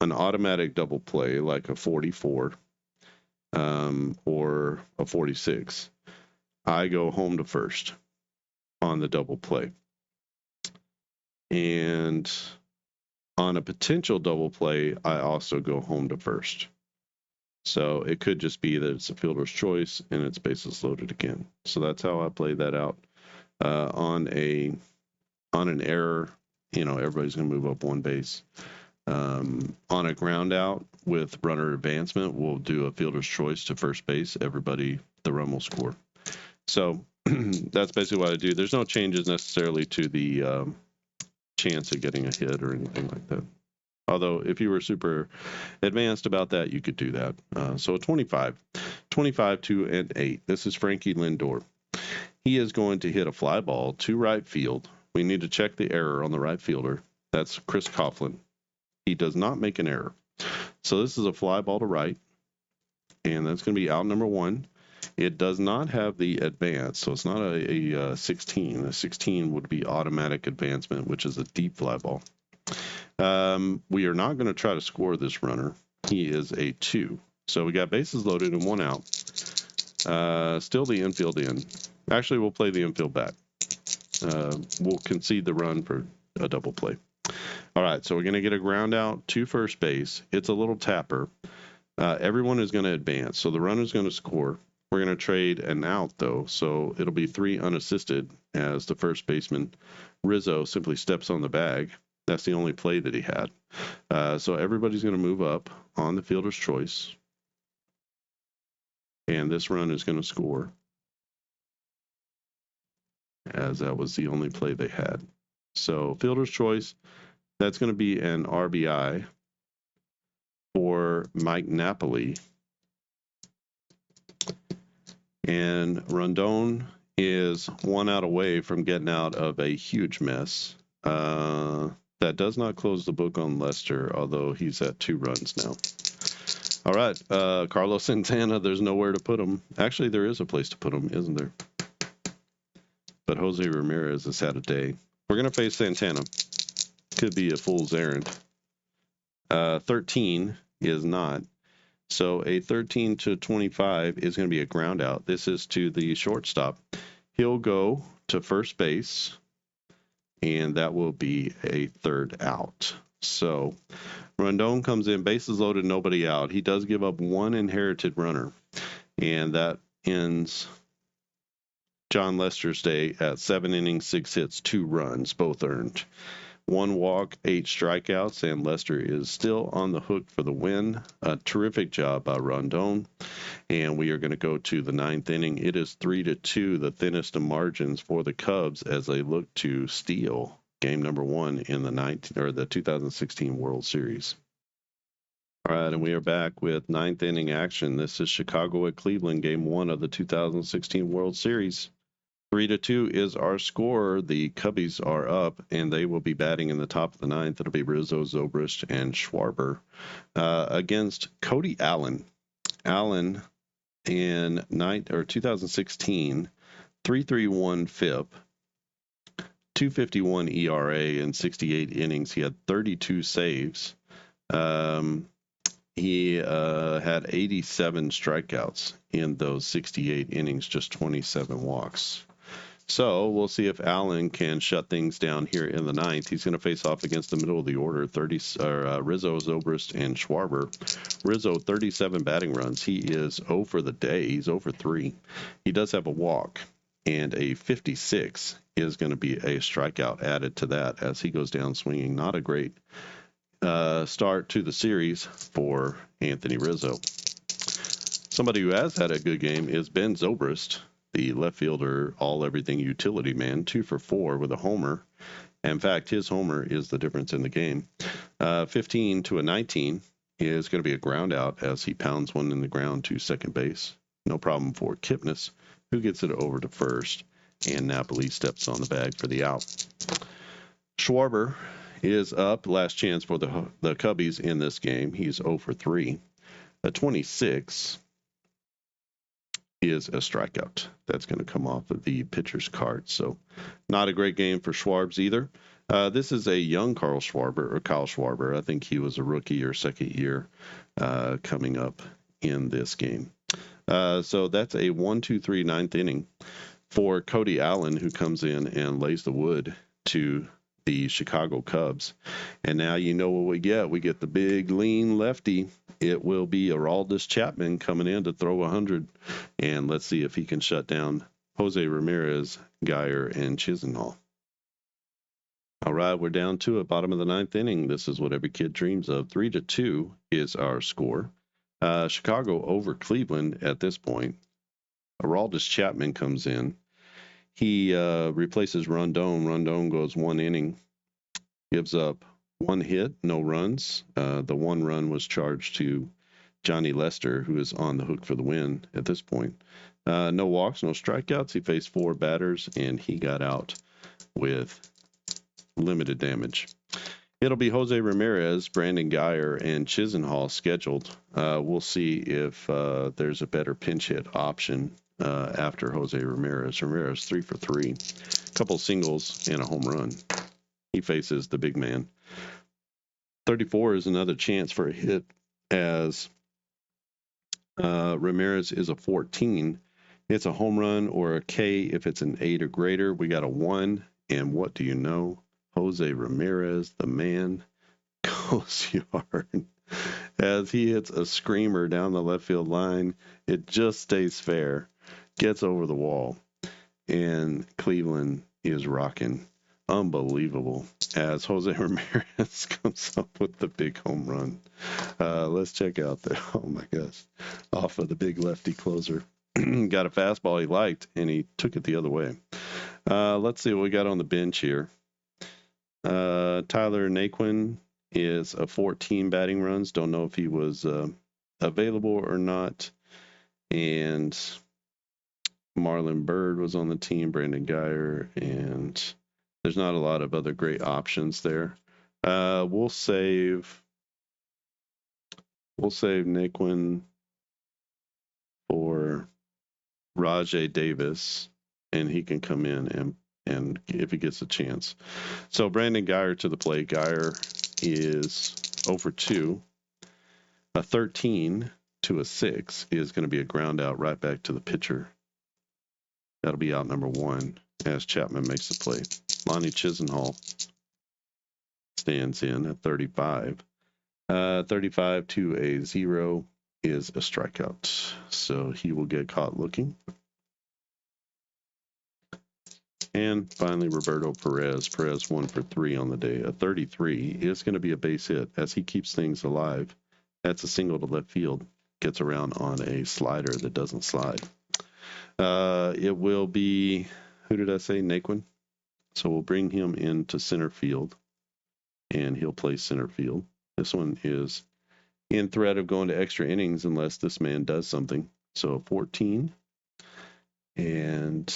an automatic double play like a 44 or a 46, I go home to first on the double play. And on a potential double play, I also go home to first. So it could just be that it's a fielder's choice and it's bases loaded again. So that's how I play that out. On an error, everybody's going to move up one base. On a ground out with runner advancement, we'll do a fielder's choice to first base. The run will score. So that's basically what I do. There's no changes necessarily to the chance of getting a hit or anything like that. Although if you were super advanced about that, you could do that. So 25 to an 8. This is Frankie Lindor. He is going to hit a fly ball to right field. We need to check the error on the right fielder. That's Chris Coughlin. He does not make an error. So this is a fly ball to right, and that's going to be out number 1. It does not have the advance, so it's not a 16. A 16 would be automatic advancement, which is a deep fly ball. We are not going to try to score this runner. He is a 2. So we got bases loaded and 1 out. Still the infield in. Actually, we'll play the infield back. We'll concede the run for a double play. All right, so we're going to get a ground out to first base. It's a little tapper. Everyone is going to advance, so the runner is going to score. We're going to trade an out, though, so it'll be 3 unassisted as the first baseman, Rizzo, simply steps on the bag. That's the only play that he had. So everybody's going to move up on the fielder's choice. And this run is going to score, as that was the only play they had. So fielder's choice, that's going to be an RBI for Mike Napoli. And Rondon is 1 out away from getting out of a huge mess. That does not close the book on Lester, although he's at 2 runs now. All right, Carlos Santana, there's nowhere to put him. Actually, there is a place to put him, isn't there? But Jose Ramirez has had a day. We're going to face Santana. Could be a fool's errand. 13 is not. So a 13 to 25 is going to be a ground out. This is to the shortstop. He'll go to first base, and that will be a 3rd out. So Rondon comes in, bases loaded, nobody out. He does give up 1 inherited runner, and that ends John Lester's day at 7 innings, 6 hits, 2 runs, both earned. 1 walk, 8 strikeouts, and Lester is still on the hook for the win. A terrific job by Rondon. And we are going to go to the 9th inning. It is 3-2, the thinnest of margins for the Cubs as they look to steal game number 1 in the 2016 World Series. All right, and we are back with 9th inning action. This is Chicago at Cleveland, game 1 of the 2016 World Series. 3-2 is our score. The Cubbies are up, and they will be batting in the top of the 9th. It'll be Rizzo, Zobrist, and Schwarber against Cody Allen. Allen in 2016, 3.31 FIP, 2.51 ERA, and 68 innings. He had 32 saves. He had 87 strikeouts in those 68 innings, just 27 walks. So we'll see if Allen can shut things down here in the 9th. He's going to face off against the middle of the order, Rizzo, Zobrist, and Schwarber. Rizzo, 37 batting runs. He is 0 for the day. He's 0 for 3. He does have a walk, and a 56 is going to be a strikeout added to that as he goes down swinging. Not a great start to the series for Anthony Rizzo. Somebody who has had a good game is Ben Zobrist, the left fielder, all-everything utility man, 2 for 4 with a homer. In fact, his homer is the difference in the game. 15 to a 19 is going to be a ground out as he pounds one in the ground to second base. No problem for Kipnis, who gets it over to first, and Napoli steps on the bag for the out. Schwarber is up. Last chance for the Cubbies in this game. He's 0 for 3. A 26 is a strikeout. That's going to come off of the pitcher's card. So not a great game for Schwarbs either. This is a young Kyle Schwarber. I think he was a rookie or second year coming up in this game. So that's a 1-2-3 ninth inning for Cody Allen, who comes in and lays the wood to the Chicago Cubs. And now you know what we get. We get the big, lean lefty. It will be Aroldis Chapman coming in to throw 100. And let's see if he can shut down Jose Ramirez, Geyer, and Chisenhall. All right, we're down to it. Bottom of the ninth inning. This is what every kid dreams of. 3-2 is our score. Chicago over Cleveland at this point. Aroldis Chapman comes in. He replaces Rondon. Rondon goes 1 inning, gives up 1 hit, no runs. The 1 run was charged to Johnny Lester, who is on the hook for the win at this point. No walks, no strikeouts. He faced 4 batters, and he got out with limited damage. It'll be Jose Ramirez, Brandon Geyer, and Chisenhall scheduled. We'll see if there's a better pinch hit option after Jose Ramirez. Ramirez 3 for 3, a couple singles and a home run. He faces the big man. 34 is another chance for a hit, as Ramirez is a 14. It's a home run or a K if it's an 8 or greater. We got a 1, and what do you know? Jose Ramirez, the man, goes yard as he hits a screamer down the left field line. It just stays fair, gets over the wall, and Cleveland is rocking. Unbelievable, as Jose Ramirez comes up with the big home run. Let's check out the, oh my gosh, off of the big lefty closer. Got a fastball he liked, and he took it the other way. Let's see what we got on the bench here. Tyler Naquin is a 14 batting runs. Don't know if he was available or not. And Marlon Byrd was on the team, Brandon Geyer, and there's not a lot of other great options there. We'll save Naquin for Rajay Davis, and he can come in and if he gets a chance. So Brandon Geyer to the plate. Geyer is 0 for 2. A 13 to a 6 is going to be a ground out right back to the pitcher. That'll be out number 1 as Chapman makes the play. Lonnie Chisenhall stands in at 35. 35 to a 0 is a strikeout. So he will get caught looking. And finally, Roberto Perez. Perez 1 for 3 on the day. A 33 is going to be a base hit as he keeps things alive. That's a single to left field. Gets around on a slider that doesn't slide. It will be, who did I say? Naquin. So we'll bring him into center field, and he'll play center field. This one is in threat of going to extra innings unless this man does something. So a 14 and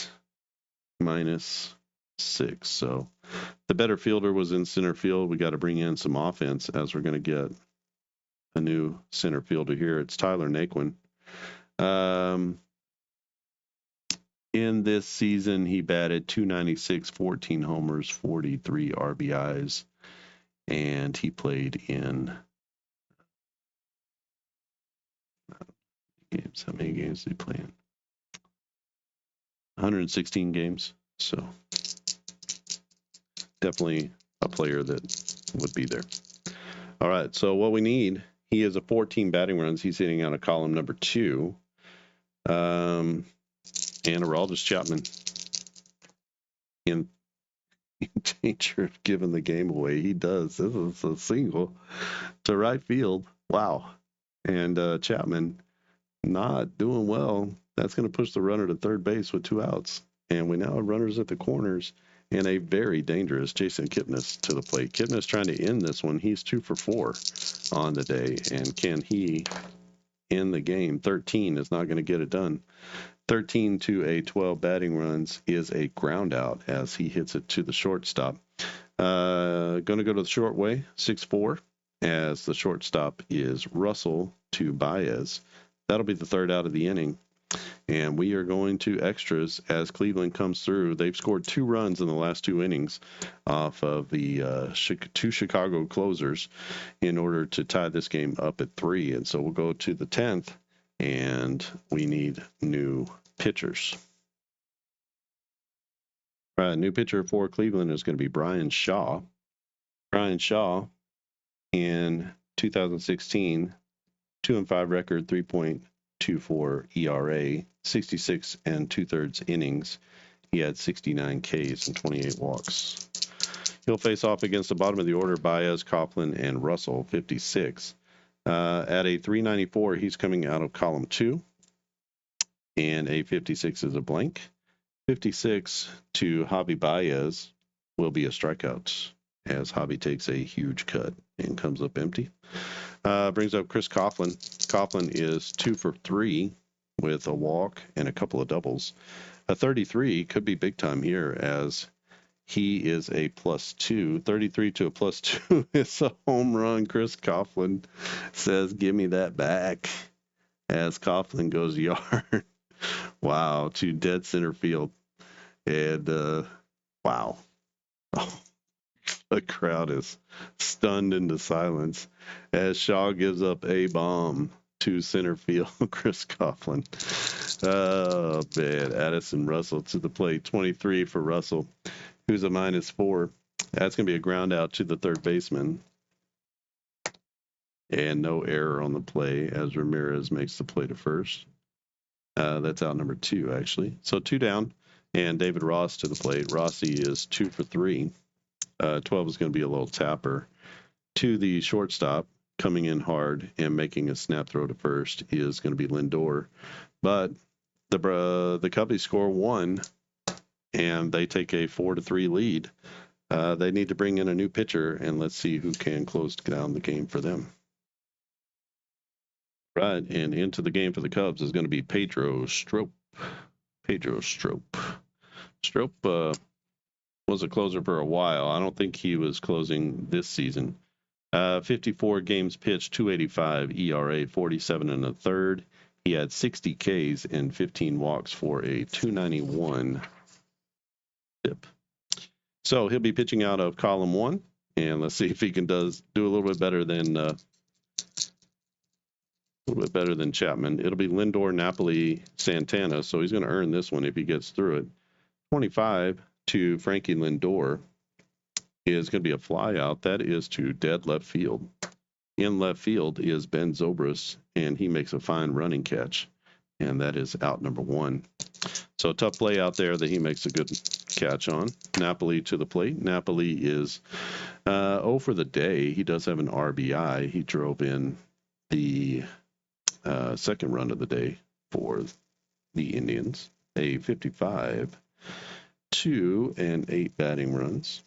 -6. So the better fielder was in center field. We got to bring in some offense as we're going to get a new center fielder here. It's Tyler Naquin. In this season, he batted .296, 14 homers, 43 RBIs, and he played in games. How many games did he play in? 116 games. So definitely a player that would be there. All right. So what we need, he has a 14 batting runs. He's hitting out of column number 2. And Aroldis Chapman in danger of giving the game away. He does. This is a single to right field. Wow. And Chapman not doing well. That's going to push the runner to third base with 2 outs. And we now have runners at the corners and a very dangerous Jason Kipnis to the plate. Kipnis trying to end this one. He's 2 for 4 on the day. And can he in the game. 13 is not going to get it done. 13 to a 12 batting runs is a ground out as he hits it to the shortstop. Going to go to the short way, 6-4, as the shortstop is Russell to Baez. That'll be the third out of the inning. And we are going to extras as Cleveland comes through. They've scored 2 runs in the last 2 innings off of the 2 Chicago closers in order to tie this game up at 3. And so we'll go to the 10th, and we need new pitchers. New pitcher for Cleveland is going to be Brian Shaw. Brian Shaw in 2016, 2-5 record, 3.24 ERA, 66 2/3 innings. He had 69 Ks and 28 walks. He'll face off against the bottom of the order, Baez, Coughlin, and Russell, 56. At a 394, he's coming out of column 2, and a 56 is a blank. 56 to Javi Baez will be a strikeout as Javi takes a huge cut and comes up empty. Brings up Chris Coughlin. Coughlin is 2 for 3 with a walk and a couple of doubles. A 33 could be big time here as he is a +2. 33 to a +2 is a home run. Chris Coughlin says, "Give me that back," as Coughlin goes yard. Wow, to dead center field. And wow. Oh, the crowd is stunned into silence as Shaw gives up a bomb to center field. Chris Coughlin. Oh, man. Addison Russell to the plate. 23 for Russell, who's a -4. That's going to be a ground out to the third baseman. And no error on the play as Ramirez makes the play to first. That's out number 2, actually. So 2 down, and David Ross to the plate. Rossi is 2 for 3. 12 is going to be a little tapper. To the shortstop, coming in hard and making a snap throw to first is going to be Lindor. But the Cubbies score 1, and they take a 4-3 lead. They need to bring in a new pitcher, and let's see who can close down the game for them. Right, and into the game for the Cubs is going to be Pedro Strop. Pedro Strop. Strop was a closer for a while. I don't think he was closing this season. 54 games pitched, 2.85 ERA, 47 1/3. He had 60 Ks and 15 walks for a 291 dip. So he'll be pitching out of column 1, and let's see if he can do a little bit better than Chapman. It'll be Lindor, Napoli, Santana, so he's going to earn this one if he gets through it. 25 to Frankie Lindor is going to be a fly out. That is to dead left field. In left field is Ben Zobrist, and he makes a fine running catch, and that is out number 1. So tough play out there that he makes a good catch on. Napoli to the plate. Napoli is 0 for the day. He does have an RBI. He drove in the second run of the day for the Indians. A 55, 2 and 8 batting runs.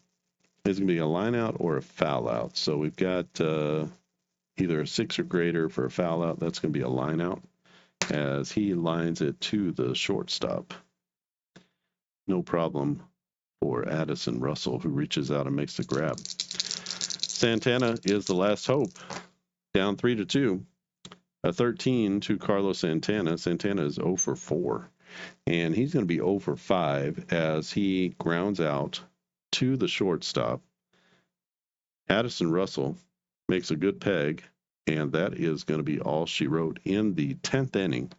It's going to be a line out or a foul out. So we've got either a 6 or greater for a foul out. That's going to be a line out as he lines it to the shortstop. No problem for Addison Russell, who reaches out and makes the grab. Santana is the last hope. Down 3-2. A 13 to Carlos Santana. Santana is 0 for 4. And he's going to be 0 for 5 as he grounds out to the shortstop. Addison Russell makes a good peg, and that is going to be all she wrote in the 10th inning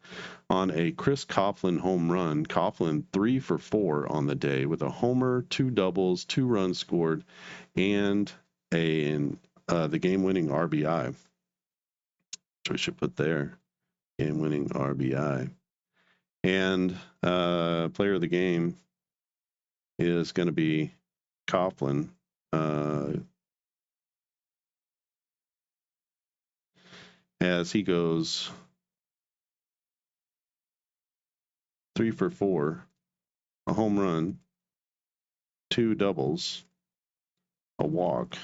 on a Chris Coughlin home run. Coughlin 3 for 4 on the day with a homer, 2 doubles, 2 runs scored, and the game-winning RBI. Which we should put there. Game-winning RBI. And player of the game is going to be Coughlin. As he goes 3 for 4, a home run, 2 doubles, a walk,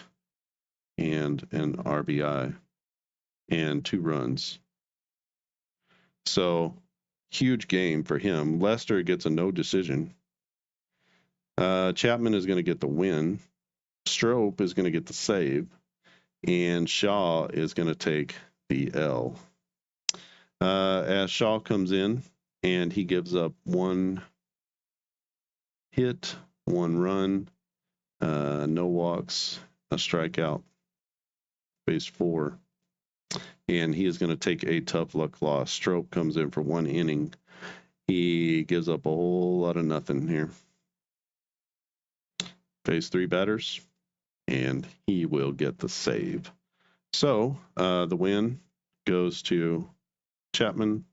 and an RBI, and 2 runs. So huge game for him. Lester gets a no decision. Chapman is going to get the win. Strope is going to get the save. And Shaw is going to take the L. As Shaw comes in and he gives up 1 hit, 1 run, no walks, a strikeout, base 4. And he is going to take a tough luck loss. Strope comes in for 1 inning. He gives up a whole lot of nothing here. Face 3 batters, and he will get the save. So the win goes to Chapman.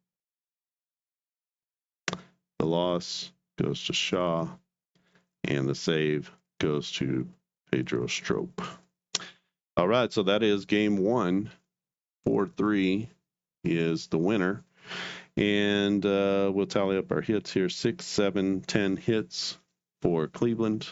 The loss goes to Shaw, and the save goes to Pedro Strope. All right, so that is game 1. 4-3 is the winner. And we'll tally up our hits here. 6, 7, 10 hits for Cleveland,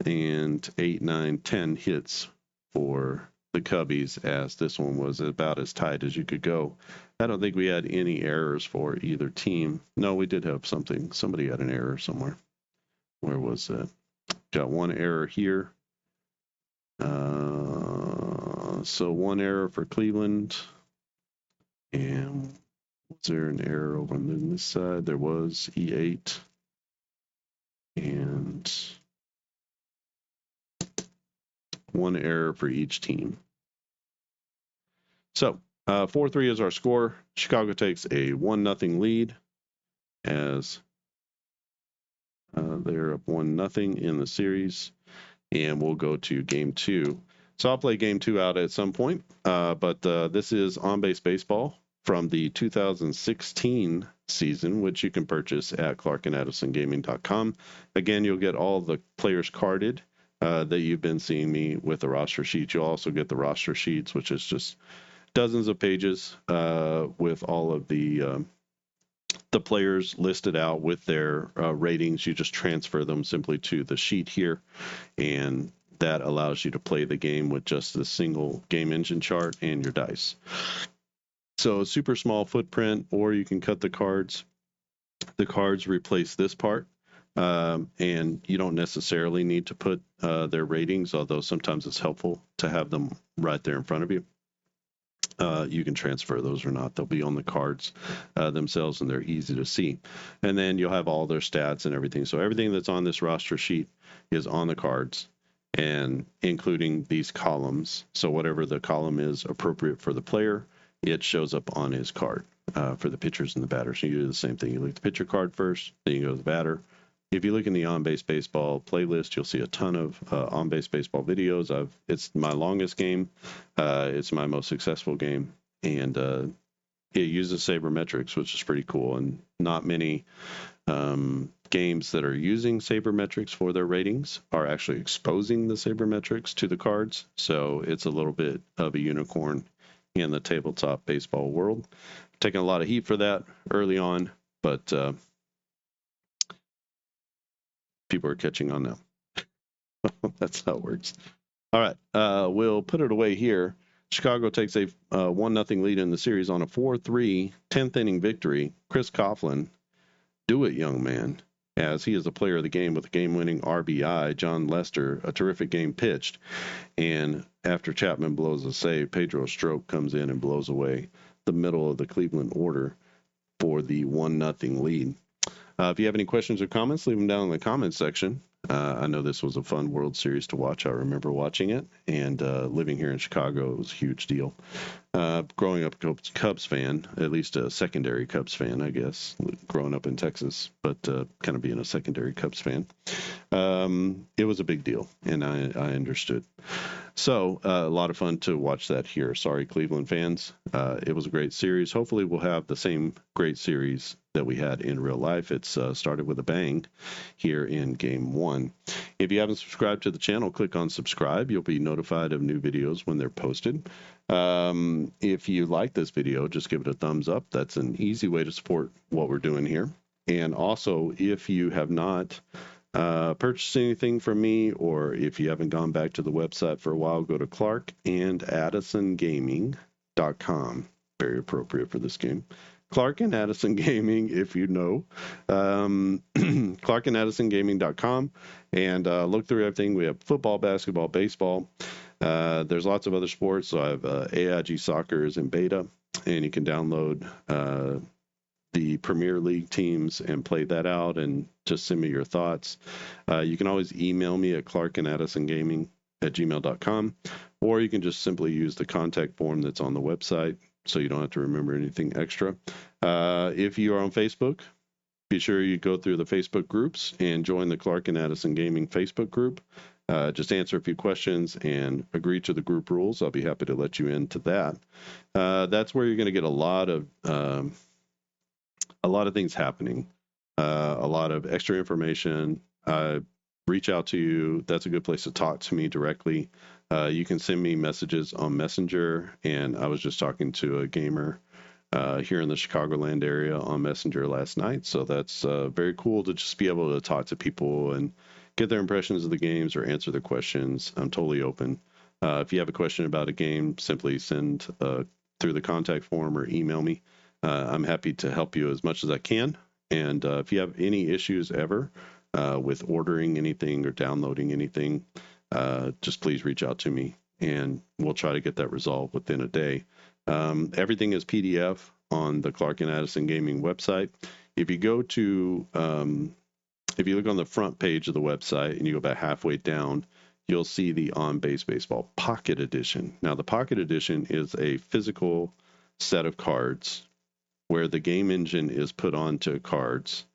and 8, 9, 10 hits for the Cubbies, as this one was about as tight as you could go. I don't think we had any errors for either team. No, we did have something. Somebody had an error somewhere. Where was that? Got 1 error here. So 1 error for Cleveland. And was there an error over on this side? There was E8. And 1 error for each team. So 4-3 is our score. Chicago takes a 1-0 lead as they're up 1-0 in the series. And we'll go to game 2. So I'll play game 2 out at some point. But this is On Base Baseball from the 2016 season, which you can purchase at clarkandaddisongaming.com. Again, you'll get all the players carded that you've been seeing me with the roster sheets. You'll also get the roster sheets, which is just dozens of pages with all of the players listed out with their ratings. You just transfer them simply to the sheet here, and that allows you to play the game with just the single game engine chart and your dice. So a super small footprint, or you can cut the cards. The cards replace this part, and you don't necessarily need to put their ratings, although sometimes it's helpful to have them right there in front of you. You can transfer those or not. They'll be on the cards themselves, and they're easy to see. And then you'll have all their stats and everything. So everything that's on this roster sheet is on the cards, and including these columns. So whatever the column is appropriate for the player, it shows up on his card for the pitchers and the batters. So you do the same thing. You look at the pitcher card first, then you go to the batter. If you look in the On Base Baseball playlist, you'll see a ton of On Base Baseball videos. It's my longest game. It's my most successful game. And it uses sabermetrics, which is pretty cool. And not many games that are using sabermetrics for their ratings are actually exposing the sabermetrics to the cards. So it's a little bit of a unicorn in the tabletop baseball world. Taking a lot of heat for that early on, but people are catching on now. That's how it works. All right, we'll put it away here. Chicago takes a 1-0 lead in the series on a 4-3 10th inning victory. Chris Coughlin, do it, young man, as he is the player of the game with a game-winning RBI. John Lester, a terrific game pitched. And after Chapman blows a save, Pedro Strope comes in and blows away the middle of the Cleveland order for the 1-0 lead. If you have any questions or comments, leave them down in the comments section. I know this was a fun World Series to watch. I remember watching it, and living here in Chicago, it was a huge deal. Growing up a Cubs fan, at least a secondary Cubs fan, I guess, growing up in Texas, but kind of being a secondary Cubs fan, it was a big deal, and I understood. So a lot of fun to watch that here. Sorry, Cleveland fans. It was a great series. Hopefully we'll have the same great series that we had in real life. It's started with a bang here in game 1. If you haven't subscribed to the channel, click on subscribe. You'll be notified of new videos when they're posted. If you like this video, just give it a thumbs up. That's an easy way to support what we're doing here. And also, if you have not purchased anything from me, or if you haven't gone back to the website for a while, go to clarkandaddisongaming.com. Very appropriate for this game. Clark and Addison Gaming, if you know. ClarkandAddisonGaming.com, and look through everything. We have football, basketball, baseball. There's lots of other sports. So I have AIG Soccer is in beta, and you can download the Premier League teams and play that out and just send me your thoughts. You can always email me at clarkandaddisongaming@gmail.com, or you can just simply use the contact form that's on the website so you don't have to remember anything extra. If you are on Facebook, be sure you go through the Facebook groups and join the Clark and Addison Gaming Facebook group. Just answer a few questions and agree to the group rules. I'll be happy to let you into that. That's where you're going to get a lot of things happening, a lot of extra information. Reach out to you. That's a good place to talk to me directly. You can send me messages on Messenger, and I was just talking to a gamer here in the Chicagoland area on Messenger last night. So that's very cool to just be able to talk to people and get their impressions of the games or answer their questions. I'm totally open. If you have a question about a game, simply send through the contact form or email me. I'm happy to help you as much as I can. And if you have any issues ever with ordering anything or downloading anything, just please reach out to me, and we'll try to get that resolved within a day. Everything is PDF on the Clark and Addison Gaming website. If you go to, if you look on the front page of the website and you go about halfway down, you'll see the On Base Baseball Pocket Edition. Now, the Pocket Edition is a physical set of cards where the game engine is put onto cards,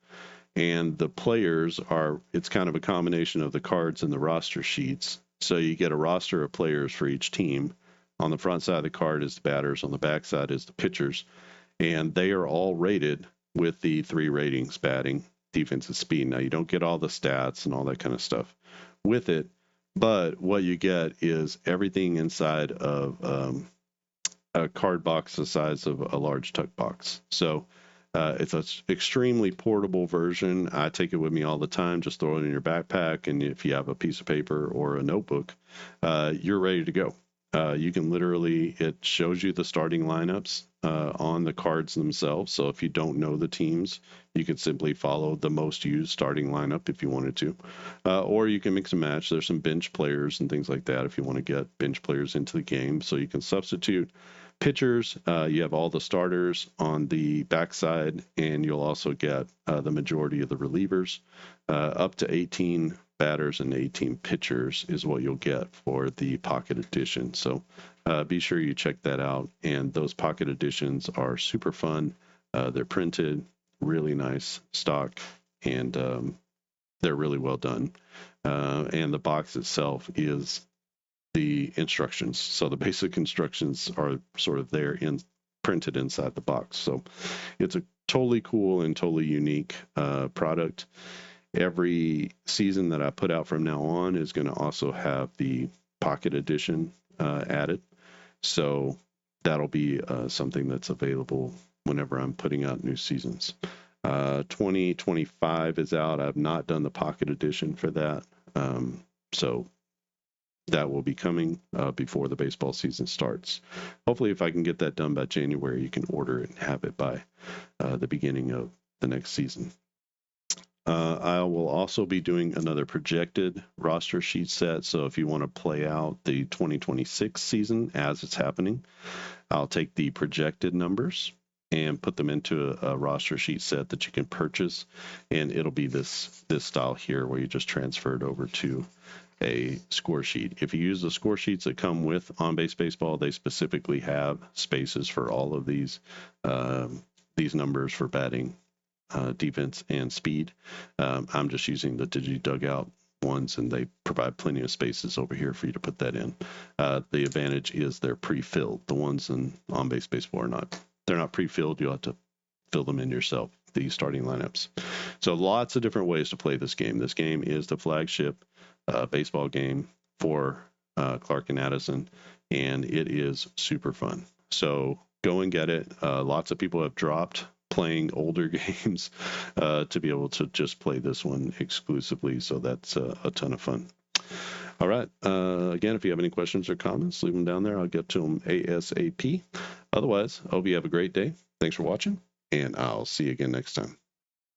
and the players are, it's kind of a combination of the cards and the roster sheets. So you get a roster of players for each team. On the front side of the card is the batters, on the back side is the pitchers, and they are all rated with the 3 ratings: batting, defense, and speed. Now, you don't get all the stats and all that kind of stuff with it, but what you get is everything inside of a card box the size of a large tuck box. So it's an extremely portable version. I take it with me all the time. Just throw it in your backpack, and if you have a piece of paper or a notebook, you're ready to go. You can literally, it shows you the starting lineups on the cards themselves. So if you don't know the teams, you could simply follow the most used starting lineup if you wanted to. Or you can mix and match. There's some bench players and things like that if you want to get bench players into the game. So you can substitute pitchers. You have all the starters on the backside, and you'll also get the majority of the relievers. Up to 18 batters and 18 pitchers is what you'll get for the Pocket Edition. So be sure you check that out. And those Pocket Editions are super fun. They're printed, really nice stock, and they're really well done. And the box itself is the instructions. So the basic instructions are sort of there printed inside the box. So it's a totally cool and totally unique product. Every season that I put out from now on is going to also have the Pocket Edition added. So that'll be something that's available whenever I'm putting out new seasons. 2025 is out. I've not done the Pocket Edition for that. So that will be coming before the baseball season starts. Hopefully, if I can get that done by January, you can order it and have it by the beginning of the next season. I will also be doing another projected roster sheet set. So if you want to play out the 2026 season as it's happening, I'll take the projected numbers and put them into a roster sheet set that you can purchase. And it'll be this style here where you just transfer it over to a score sheet. If you use the score sheets that come with On Base Baseball, they specifically have spaces for all of these numbers for batting, defense, and speed. I'm just using the Digi Dugout ones, and they provide plenty of spaces over here for you to put that in. The advantage is they're pre-filled. The ones in On Base Baseball are not. They're not pre-filled. You'll have to fill them in yourself, the starting lineups. So lots of different ways to play this game. This game is the flagship baseball game for Clark and Addison, and it is super fun. So go and get it. Lots of people have dropped playing older games to be able to just play this one exclusively. So that's a ton of fun. All right. Again, if you have any questions or comments, leave them down there. I'll get to them ASAP. Otherwise, I hope you have a great day. Thanks for watching. and I'll see you again next time.